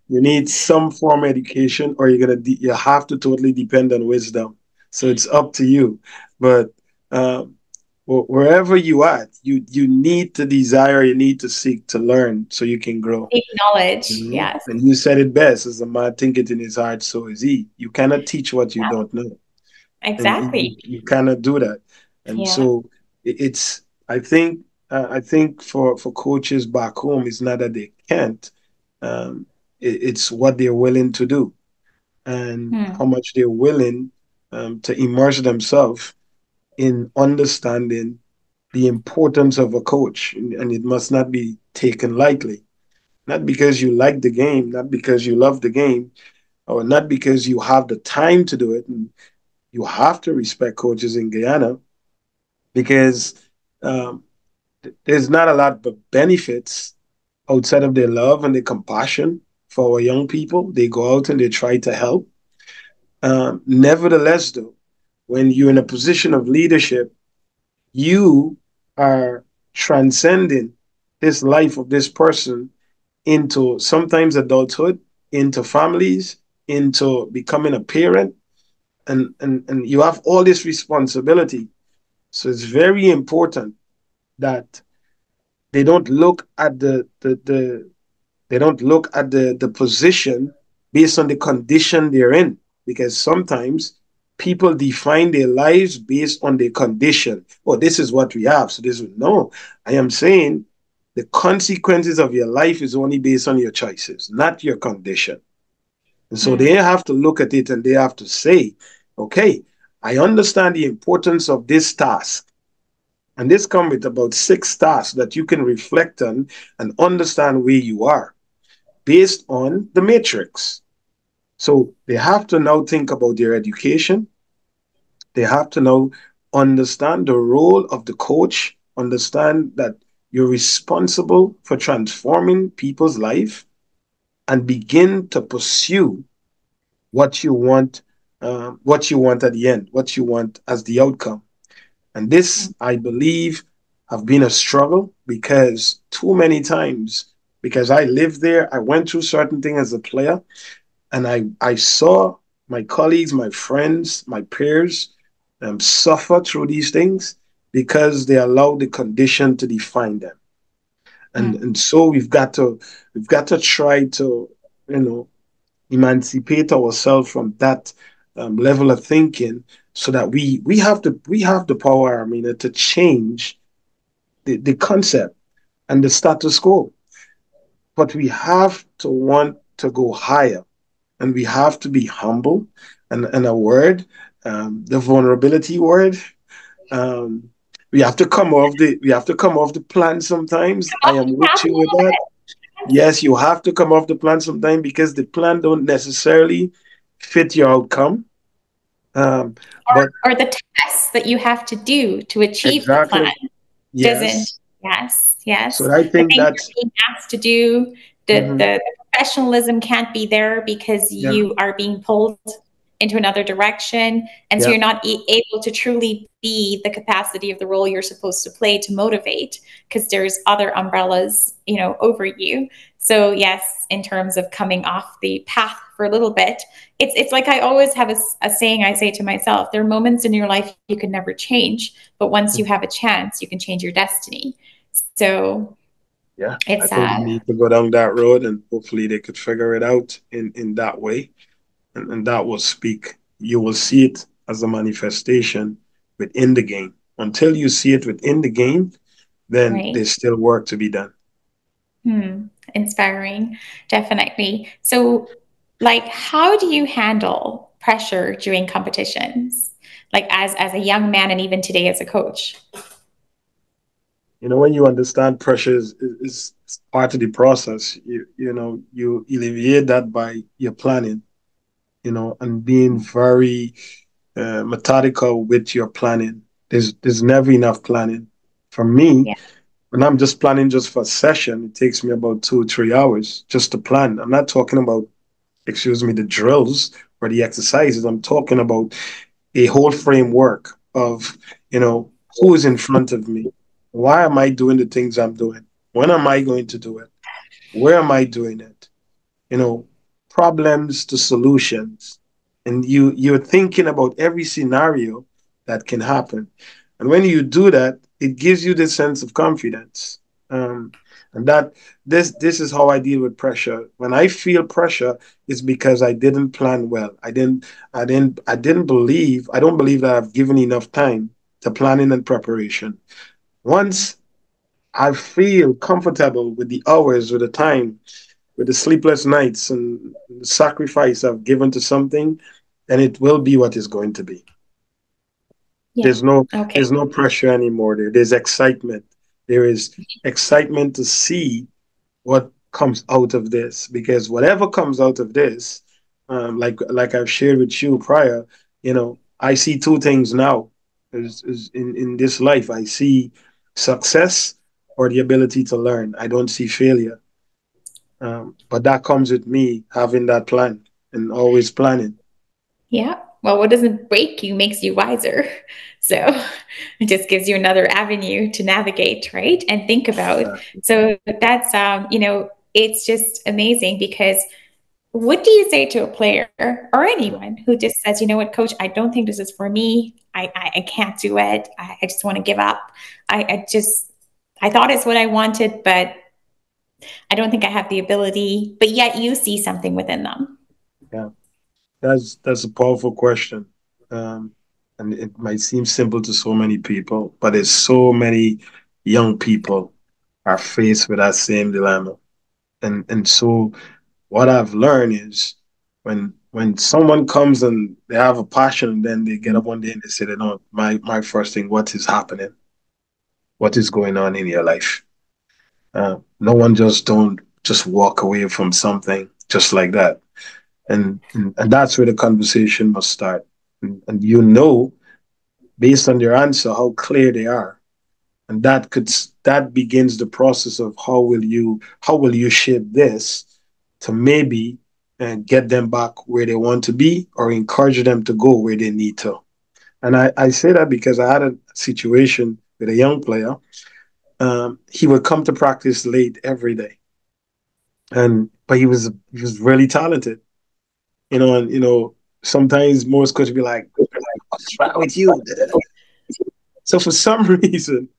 You need some form of education, or you have to totally depend on wisdom. So it's up to you. But um, wherever you at, you need to desire, you need to seek to learn so you can grow. Knowledge, yes. And you said it best: "As a man thinketh in his heart, so is he." You cannot teach what you Yeah, don't know, and exactly. you cannot do that. And Yeah. so it's I think for coaches back home, it's not that they can't. Um, it's what they're willing to do and Hmm. how much they're willing to immerse themselves in understanding the importance of a coach, and it must not be taken lightly. Not because you like the game, not because you love the game, or not because you have the time to do it. And you have to respect coaches in Guyana because um, there's not a lot of benefits outside of their love and their compassion for our young people. They go out and they try to help. Nevertheless, though, when you're in a position of leadership, you are transcending this life of this person into sometimes adulthood, into families, into becoming a parent, and you have all this responsibility. So it's very important that they don't look at the they don't look at the position based on the condition they're in, because sometimes people define their lives based on their condition. Oh, this is what we have, so this is no. I am saying the consequences of your life is only based on your choices, not your condition. And so they Hmm. have to look at it and they have to say, okay, I understand the importance of this task. And this comes with about 6 tasks that you can reflect on and understand where you are based on the matrix. So they have to now think about their education. They have to now understand the role of the coach, understand that you're responsible for transforming people's life, and begin to pursue what you want, what you want at the end, what you want as the outcome. And this, I believe, have been a struggle because too many times, because I lived there, I went through certain things as a player, and I saw my colleagues, my friends, my peers suffer through these things because they allow the condition to define them. And Hmm. and so we've got to try to, you know, emancipate ourselves from that level of thinking so that we have the power, I mean, to change the concept and the status quo. But we have to want to go higher, and we have to be humble. And a word, the vulnerability word. Um, we have to come off the plan sometimes. I am with you with that. yes, you have to come off the plan sometime because the plan don't necessarily fit your outcome. Um, but Or the tests that you have to do to achieve the plan exactly, doesn't. yes. Yes, yes. So I The think things you're that's being asked to do, mhm, the professionalism can't be there because yeah, you are being pulled into another direction. And so yeah, you're not able to truly be the capacity of the role you're supposed to play to motivate because there's other umbrellas, over you. So yes, in terms of coming off the path for a little bit, it's like I always have a saying I say to myself, there are moments in your life you can never change, but once you mhm, have a chance, you can change your destiny. So yeah. I it's think we need to go down that road, and hopefully they could figure it out in that way, and that will speak. You will see it as a manifestation within the game. Until you see it within the game, then right. there's still work to be done. Inspiring, definitely. So, like, how do you handle pressure during competitions? Like as a young man and even today as a coach. When you understand pressure is part of the process, you alleviate that by your planning, and being very methodical with your planning. There's never enough planning. For me, Yeah. when I'm just planning just for a session, it takes me about 2 or 3 hours just to plan. I'm not talking about, excuse me, the drills or the exercises. I'm talking about a whole framework of, who is in front of me? Why am I doing the things I'm doing? When am I going to do it? Where am I doing it? You know, Problems to solutions. And you're thinking about every scenario that can happen. And when you do that, it gives you this sense of confidence. And that this is how I deal with pressure. When I feel pressure, it's because I didn't plan well. I don't believe that I've given enough time to planning and preparation. Once I feel comfortable with the hours, with the time, with the sleepless nights and the sacrifice I've given to something, then it will be what it's going to be. Yeah. There's no Okay. there's no pressure anymore. There's excitement. There is excitement to see what comes out of this, because whatever comes out of this, like I've shared with you prior, I see two things now. Is in this life, I see success or the ability to learn. I don't see failure. But that comes with me having that plan and always planning. Yeah. Well, what doesn't break you makes you wiser. So it just gives you another avenue to navigate, right? And think about. Exactly. So that's, it's just amazing because what do you say to a player or anyone who just says, you know what, coach, I don't think this is for me. I can't do it. I just want to give up. I thought it's what I wanted, but I don't think I have the ability. But yet you see something within them. Yeah, that's a powerful question, um, and it might seem simple to so many people, but there's so many young people are faced with that same dilemma, and so what I've learned is when someone comes and they have a passion, and then they get up one day and they say, "No, my first thing, what is happening? What is going on in your life?" No one don't just walk away from something just like that. And that's where the conversation must start. And based on their answer, how clear they are. And that begins the process of how will you shape this to maybe get them back where they want to be, or encourage them to go where they need to. And I say that because I had a situation with a young player. He would come to practice late every day, and but he was really talented, and sometimes most coaches be like, "What's wrong with you?" So for some reason,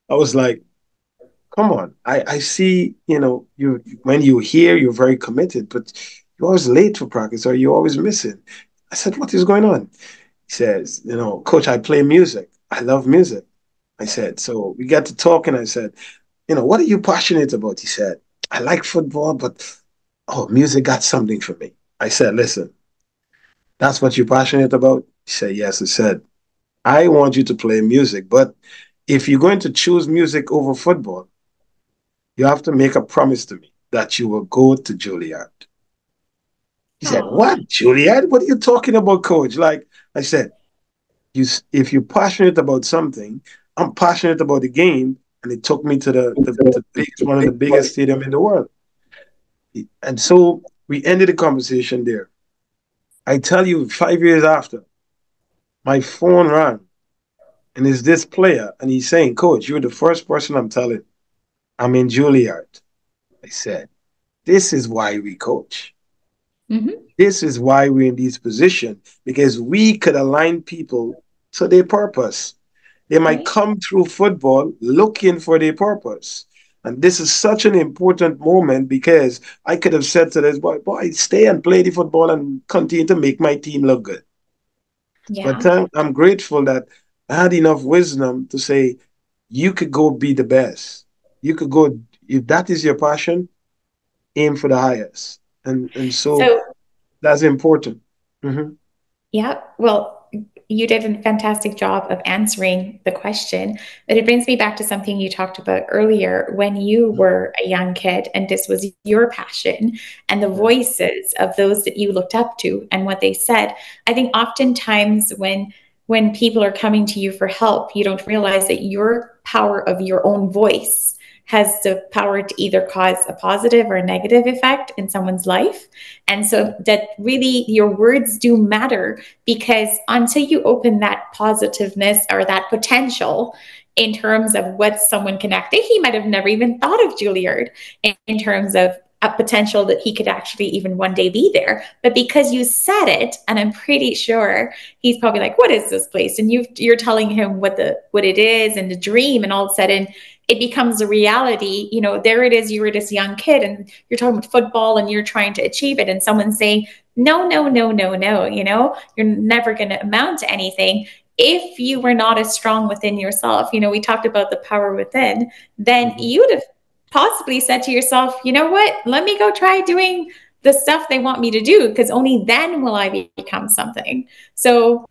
I was like, "Come on, I see, you when you're here, you're very committed, but you're always late for practice, or you're always missing." I said, "What is going on?" He says, "Coach, I play music. I love music." I said, so we got to talking. I said, "What are you passionate about?" He said, "I like football, but oh, music got something for me." I said, "Listen, that's what you're passionate about?" He said, "Yes." I said, "I want you to play music, but if you're going to choose music over football, you have to make a promise to me." that you will go to Juilliard. He said, Oh, what, Juilliard? What are you talking about, coach? Like I said, if you're passionate about something, I'm passionate about the game, and it took me to one of the biggest stadium in the world. And so we ended the conversation there. I tell you, 5 years after, my phone rang, and it's this player, and he's saying, Coach, you're the first person I'm telling. I'm in Juilliard. I said, this is why we coach. mm-hmm. This is why we're in this position, because we could align people to their purpose. They might Right. come through football looking for their purpose. And this is such an important moment, because I could have said to this boy, stay and play the football and continue to make my team look good. But Yeah. I'm grateful that I had enough wisdom to say, you could go be the best. You could go, if that is your passion, aim for the highest. And so So, that's important. Mm-hmm. yeah, well, you did a fantastic job of answering the question, but it brings me back to something you talked about earlier when you were a young kid and this was your passion and the Yeah. voices of those that you looked up to and what they said. I think oftentimes when people are coming to you for help, you don't realize that your power of your own voice has the power to either cause a positive or a negative effect in someone's life. And so that really your words do matter, because until you open that positiveness or that potential in terms of what someone can act, he might have never even thought of Juilliard in terms of a potential that he could actually even one day be there. But because you said it, and I'm pretty sure he's probably like, what is this place? And you're telling him what it is and the dream, and all of a sudden it becomes a reality. You know, there it is, you were this young kid and you're talking about football and you're trying to achieve it, and someone's saying, no, no, no, no, no, you know, you're never going to amount to anything if you were not as strong within yourself. You know, we talked about the power within. Then Mm-hmm. you'd have possibly said to yourself, you know what, let me go try doing the stuff they want me to do, because only then will I become something. So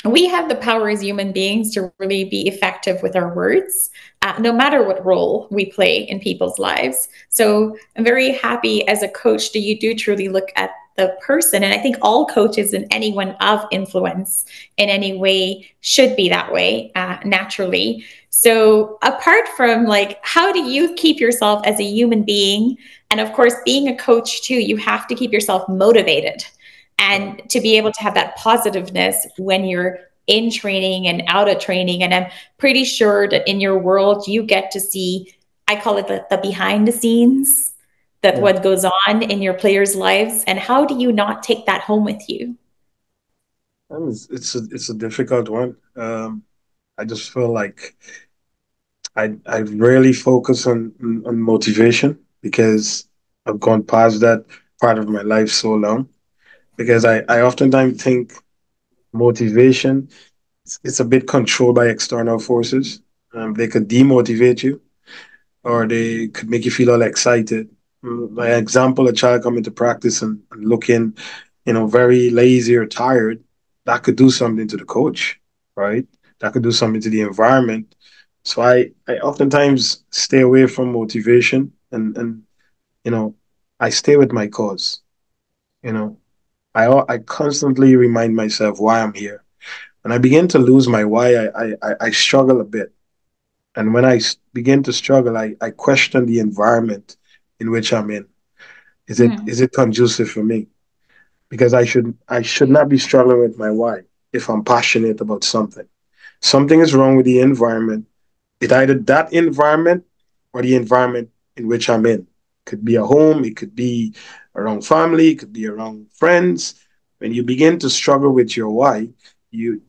we have the power as human beings to really be effective with our words, no matter what role we play in people's lives. So I'm very happy as a coach that you do truly look at the person. And I think all coaches and anyone of influence in any way should be that way, naturally. So apart from like, how do you keep yourself as a human being? And of course, being a coach too, you have to keep yourself motivated Yeah. and to be able to have that positiveness when you're in training and out of training. And I'm pretty sure that in your world, you get to see, I call it the behind the scenes, that Yeah. what goes on in your players' lives. And how do you not take that home with you? It's a difficult one. I just feel like I rarely focus on motivation, because I've gone past that part of my life so long. Because I oftentimes think motivation, it's a bit controlled by external forces. They could demotivate you, or they could make you feel all excited. By example, a child coming to practice and looking, very lazy or tired, that could do something to the coach, right? That could do something to the environment. So I oftentimes stay away from motivation, and you know, I stay with my cause. You know, I constantly remind myself why I'm here. When I begin to lose my why, I struggle a bit. And when begin to struggle, I question the environment in which I'm in. Mm. Is it conducive for me? Because I should not be struggling with my why if I'm passionate about something. Something is wrong with the environment. It's either that environment or the environment in which I'm in. It could be a home, it could be around family, it could be around friends. When you begin to struggle with your why, you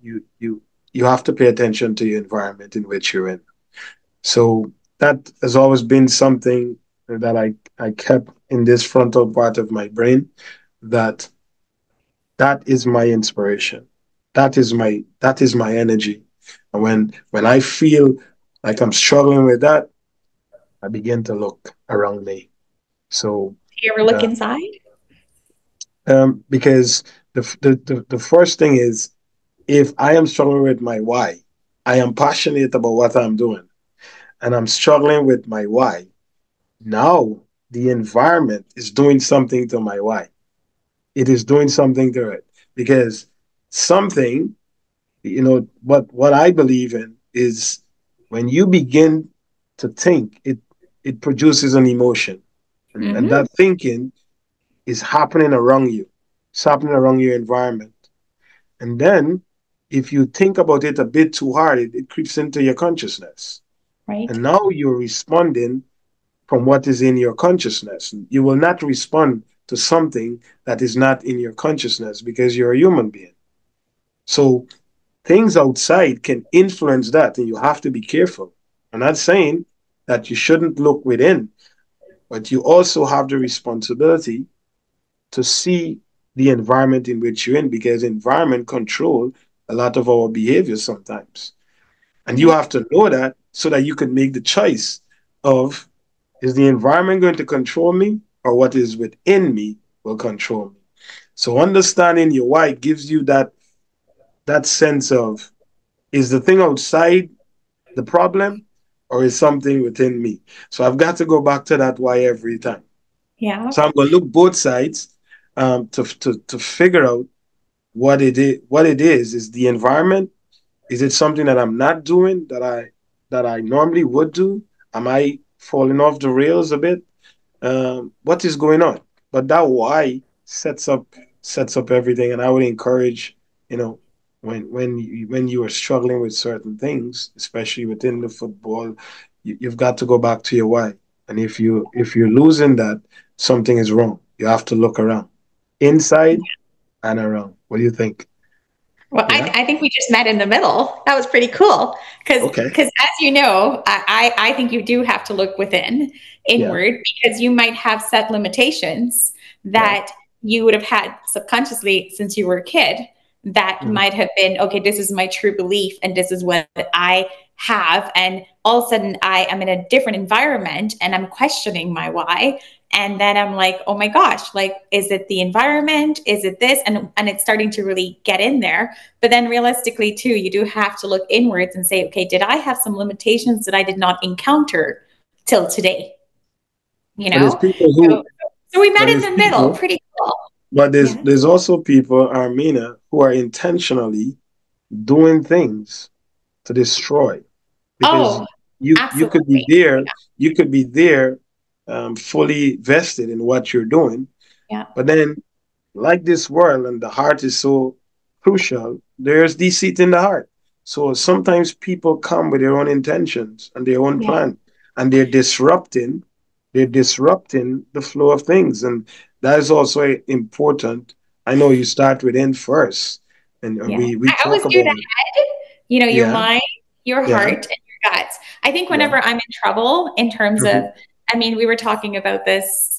have to pay attention to your environment in which you're in. So that has always been something that I kept in this frontal part of my brain, that that is my inspiration. That is my energy. And when I feel like I'm struggling with that, I begin to look around me. So Do you ever look uh, inside? because the first thing is, if I am struggling with my why, I am passionate about what I'm doing, and I'm struggling with my why. Now the environment is doing something to my why. It is doing something to it because something, what I believe in is when you begin to think, it produces an emotion. And Mm-hmm. that thinking is happening around you. It's happening around your environment. And then if you think about it a bit too hard, it creeps into your consciousness. Right. And now you're responding from what is in your consciousness. You will not respond to something that is not in your consciousness because you're a human being. So things outside can influence that, and you have to be careful. I'm not saying that you shouldn't look within, but you also have the responsibility to see the environment in which you're in because environment control a lot of our behavior sometimes. And you Yeah. have to know that so that you can make the choice of, is the environment going to control me or what is within me will control me? So understanding your why gives you that sense of, is the thing outside the problem or is something within me? So I've got to go back to that why every time. Yeah. So I'm going to look both sides to figure out what it is. What it is the environment. Is it something that I'm not doing that I normally would do? Am I falling off the rails a bit? What is going on? But that why sets up everything, and I would encourage, you know, when you are struggling with certain things, especially within the football, you've got to go back to your why. And if you're losing that, something is wrong. You have to look around, inside and around. What do you think? Well, Yeah. I think we just met in the middle. That was pretty cool. Okay. Because as you know, I think you do have to look Yeah. inward, because you might have set limitations Yeah. that you would have had subconsciously since you were a kid, that Mhm. might have been, okay, this is my true belief and this is what I have. And all of a sudden I am in a different environment and I'm questioning my why. And then I'm like, oh my gosh, like, is it the environment? Is it this? And it's starting to really get in there. But then realistically too, you do have to look inwards and say, okay, did I have some limitations that I did not encounter till today? You But there's know? people So, who, so we met but in there's the middle. people, Pretty cool. but there's Yeah. there's also people, Armina, who are intentionally doing things to destroy because Oh, you could be absolutely. there, you could be there, fully vested in what you're doing, Yeah. but then like this world and the heart is so crucial, there's deceit in the heart. So sometimes people come with their own intentions and their own Yeah. plan, and they're disrupting the flow of things. And that is also important. I know you start within first, and Yeah. we I always talk do about the it. head, your Yeah, mind, your yeah, heart, and your guts. I think yeah. whenever I'm in trouble in terms of, Mhm. I mean, we were talking about this,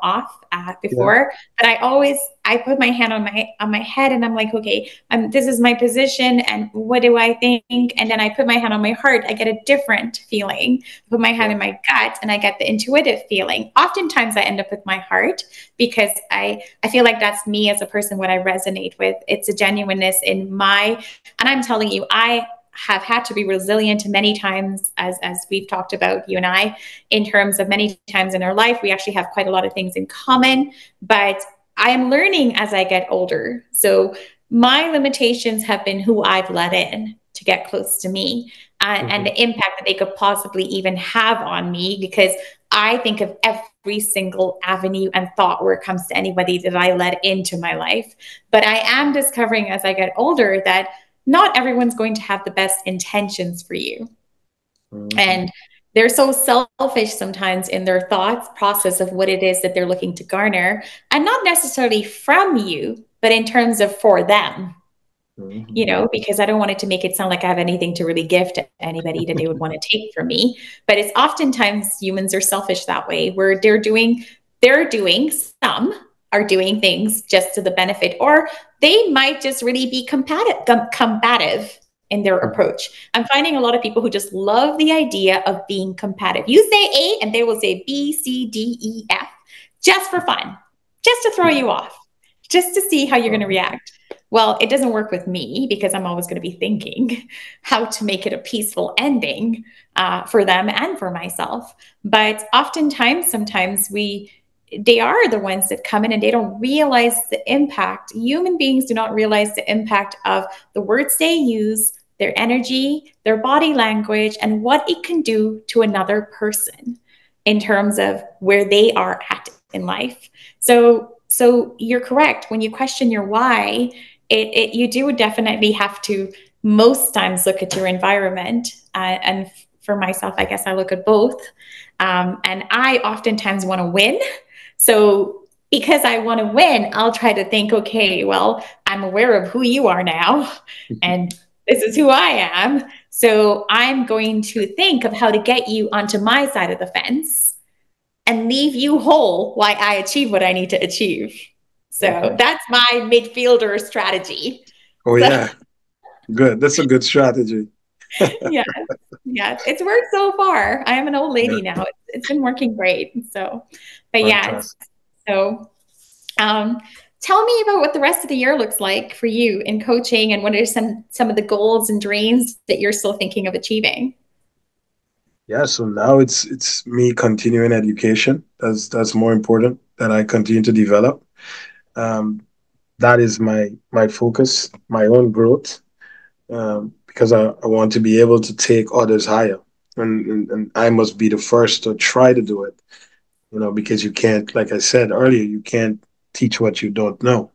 off Yeah, before, but I put my hand on my head and I'm like, okay, this is my position, and what do I think? And then I put my hand on my heart, I get a different feeling. Put my hand yeah. in my gut, and I get the intuitive feeling. Oftentimes, I end up with my heart because I feel like that's me as a person. What I resonate with, it's a genuineness in my, and I'm telling you, I have had to be resilient many times, as we've talked about, you and I, in terms of many times in our life. We actually have quite a lot of things in common, but I am learning as I get older. So my limitations have been who I've let in to get close to me, and Mhm. the impact that they could possibly even have on me, because I think of every single avenue and thought where it comes to anybody that I let into my life. But I am discovering as I get older that not everyone's going to have the best intentions for you. Mhm. And they're so selfish sometimes in their thoughts process of what it is that they're looking to garner, and not necessarily from you, but in terms of for them, Mhm. because I don't want it to make it sound like I have anything to really give to anybody that they would want to take from me. But it's oftentimes humans are selfish that way, where some are doing things just to the benefit, or they might just really be combative in their Mhm. approach. I'm finding a lot of people who just love the idea of being combative. You say A and they will say B, C, D, E, F, just for fun, just to throw you off, just to see how you're going to Mhm. react. Well, it doesn't work with me because I'm always going to be thinking how to make it a peaceful ending for them and for myself. But oftentimes, sometimes they are the ones that come in and they don't realize the impact. Human beings do not realize the impact of the words they use, their energy, their body language, and what it can do to another person in terms of where they are at in life. So you're correct. When you question your why, you do definitely have to most times look at your environment. And for myself, I guess I look at both. And I oftentimes want to win. So because I want to win, I'll try to think, okay, well, I'm aware of who you are now, and this is who I am. So I'm going to think of how to get you onto my side of the fence and leave you whole while I achieve what I need to achieve. So Okay. that's my midfielder strategy. Oh, So yeah. Good. That's a good strategy. yeah, yeah, it's worked so far. I am an old Yeah. lady now. It's been working great. So, but yeah, Fantastic. so um, tell me about what the rest of the year looks like for you in coaching, and what are some of the goals and dreams that you're still thinking of achieving? Yeah. So now it's me continuing education. That's more important that I continue to develop. Um, that is my focus, my own growth, because I want to be able to take others higher, and I must be the first to try to do it. Because you can't, like I said earlier, you can't teach what you don't know,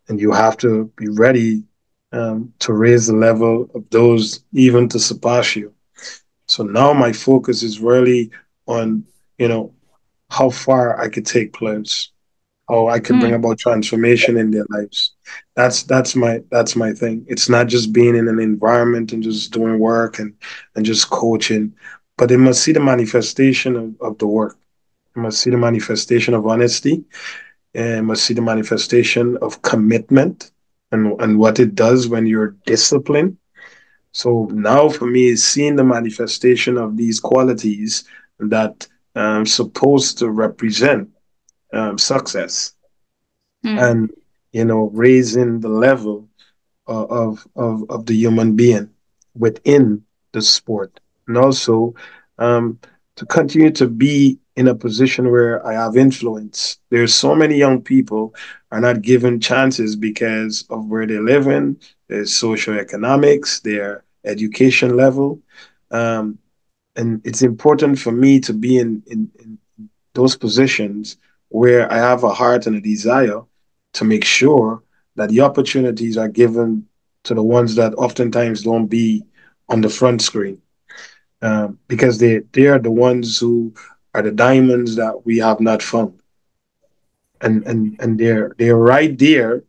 and you have to be ready to raise the level of those even to surpass you. So now my focus is really on, you know, how far I could take players, how I could bring Mm, about transformation in their lives. That's my thing. It's not just being in an environment and just doing work and just coaching, but they must see the manifestation of the work. They must see the manifestation of honesty, and must see the manifestation of commitment and what it does when you're disciplined. So now for me, is seeing the manifestation of these qualities that supposed to represent success, mm, and raising the level of the human being within the sport, and also um, to continue to be in a position where I have influence. There's so many young people are not given chances because of where they live in, their socioeconomics, their education level. Um, and it's important for me to be in those positions where I have a heart and a desire to make sure that the opportunities are given to the ones that oftentimes don't be on the front screen, because they are the ones who are the diamonds that we have not found, and they're right there,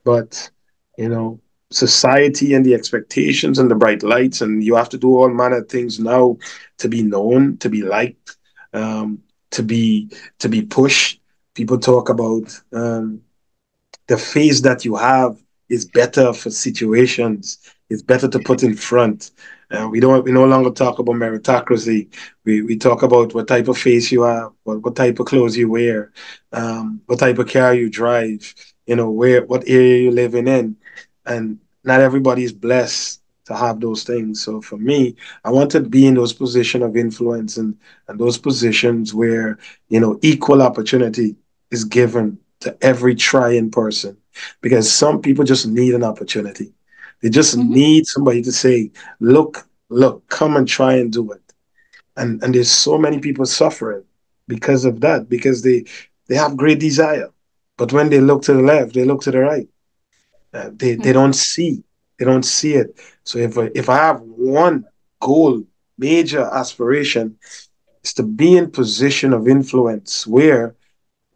but you know society and the expectations and the bright lights, and you have to do all manner of things now to be known, to be liked, um, to be to be pushed. People talk about the face that you have is better for situations. It's better to put in front. We no longer talk about meritocracy. We talk about what type of face you have, what type of clothes you wear, what type of car you drive, what area you're living in. And not everybody is blessed to have those things. So for me, I want to be in those positions of influence, and those positions where, equal opportunity is given to every trying person, because some people just need an opportunity. They just mhm. need somebody to say, look, come and try and do it. And there's so many people suffering because of that, because they have great desire. But when they look to the left, they look to the right. They don't see. They don't see it. So if I have one goal, major aspiration, is to be in position of influence where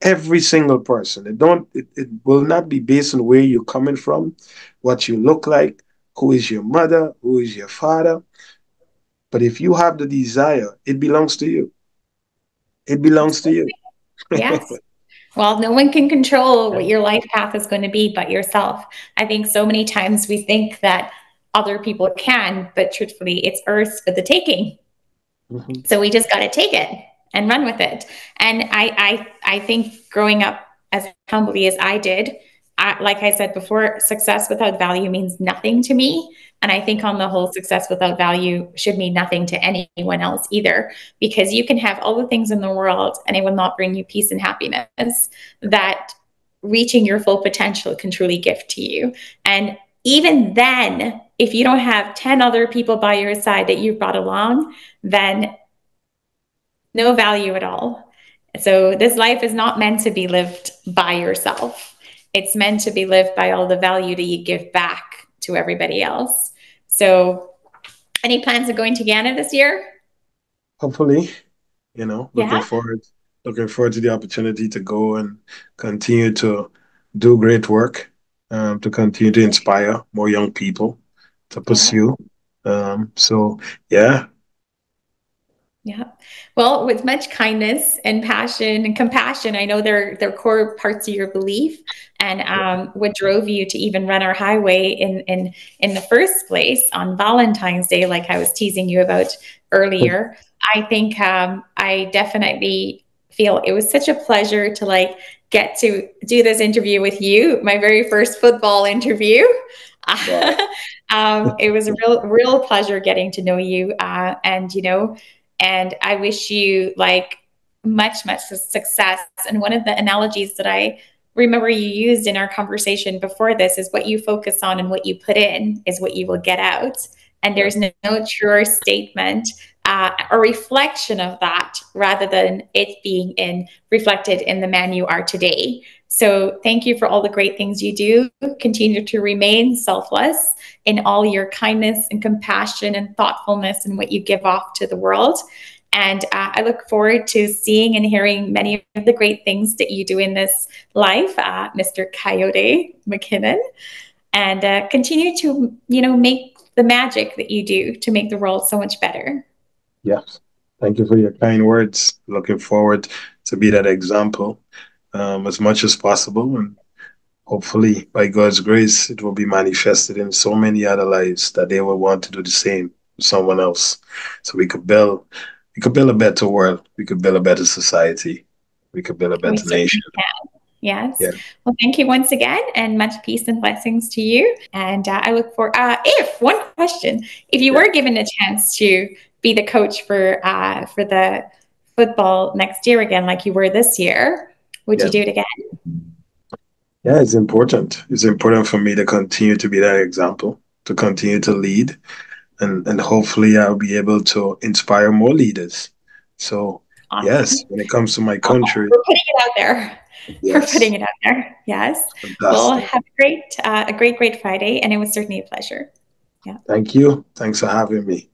every single person. It will not be based on where you're coming from, what you look like, who is your mother, who is your father. But if you have the desire, it belongs to you. It belongs to you. Yes. Well, no one can control what your life path is going to be but yourself. I think so many times we think that other people can, but truthfully, it's ours for the taking. Mhm. So we just got to take it and run with it. And I think growing up as humbly as I did, like I said before, success without value means nothing to me. And I think on the whole, success without value should mean nothing to anyone else either, because you can have all the things in the world and it will not bring you peace and happiness that reaching your full potential can truly give to you. And even then, if you don't have 10 other people by your side that you've brought along, then no value at all. So this life is not meant to be lived by yourself. It's meant to be lived by all the value that you give back to everybody else. So any plans of going to Ghana this year? Hopefully, Yeah. looking forward to the opportunity to go and continue to do great work, to continue to inspire more young people to Yeah. pursue. So yeah. Yeah. Well, with much kindness and passion and compassion, I know they're core parts of your belief, and what drove you to even run our highway in the first place on Valentine's Day, like I was teasing you about earlier. I think I definitely feel it was such a pleasure to like get to do this interview with you, my very first football interview. It was a real pleasure getting to know you, and I wish you like much success. And one of the analogies that I remember you used in our conversation before this is what you focus on and what you put in is what you will get out. And there's no truer statement, a reflection of that rather than it being reflected in the man you are today. So thank you for all the great things you do. Continue to remain selfless in all your kindness and compassion and thoughtfulness and what you give off to the world. And I look forward to seeing and hearing many of the great things that you do in this life, Mr. Kayode McKinnon, and continue to, make the magic that you do to make the world so much better. Yes. Thank you for your kind words. Looking forward to be that example, as much as possible. And hopefully, by God's grace, it will be manifested in so many other lives that they will want to do the same to someone else. So we could build a better world. We could build a better society. We could build a We better certainly nation. can. Yes. Yeah. Well, thank you once again, and much peace and blessings to you. And I look for one question: if you were given a chance to be the coach for the football next year again, like you were this year, would you do it again? Yeah, it's important. It's important for me to continue to be that example, to continue to lead, and hopefully I'll be able to inspire more leaders. So Awesome. yes, when it comes to my country, we're putting it out there. yes. We're putting it out there. Yes. Fantastic. Well, have a great Friday, and it was certainly a pleasure. Yeah. Thank you. Thanks for having me.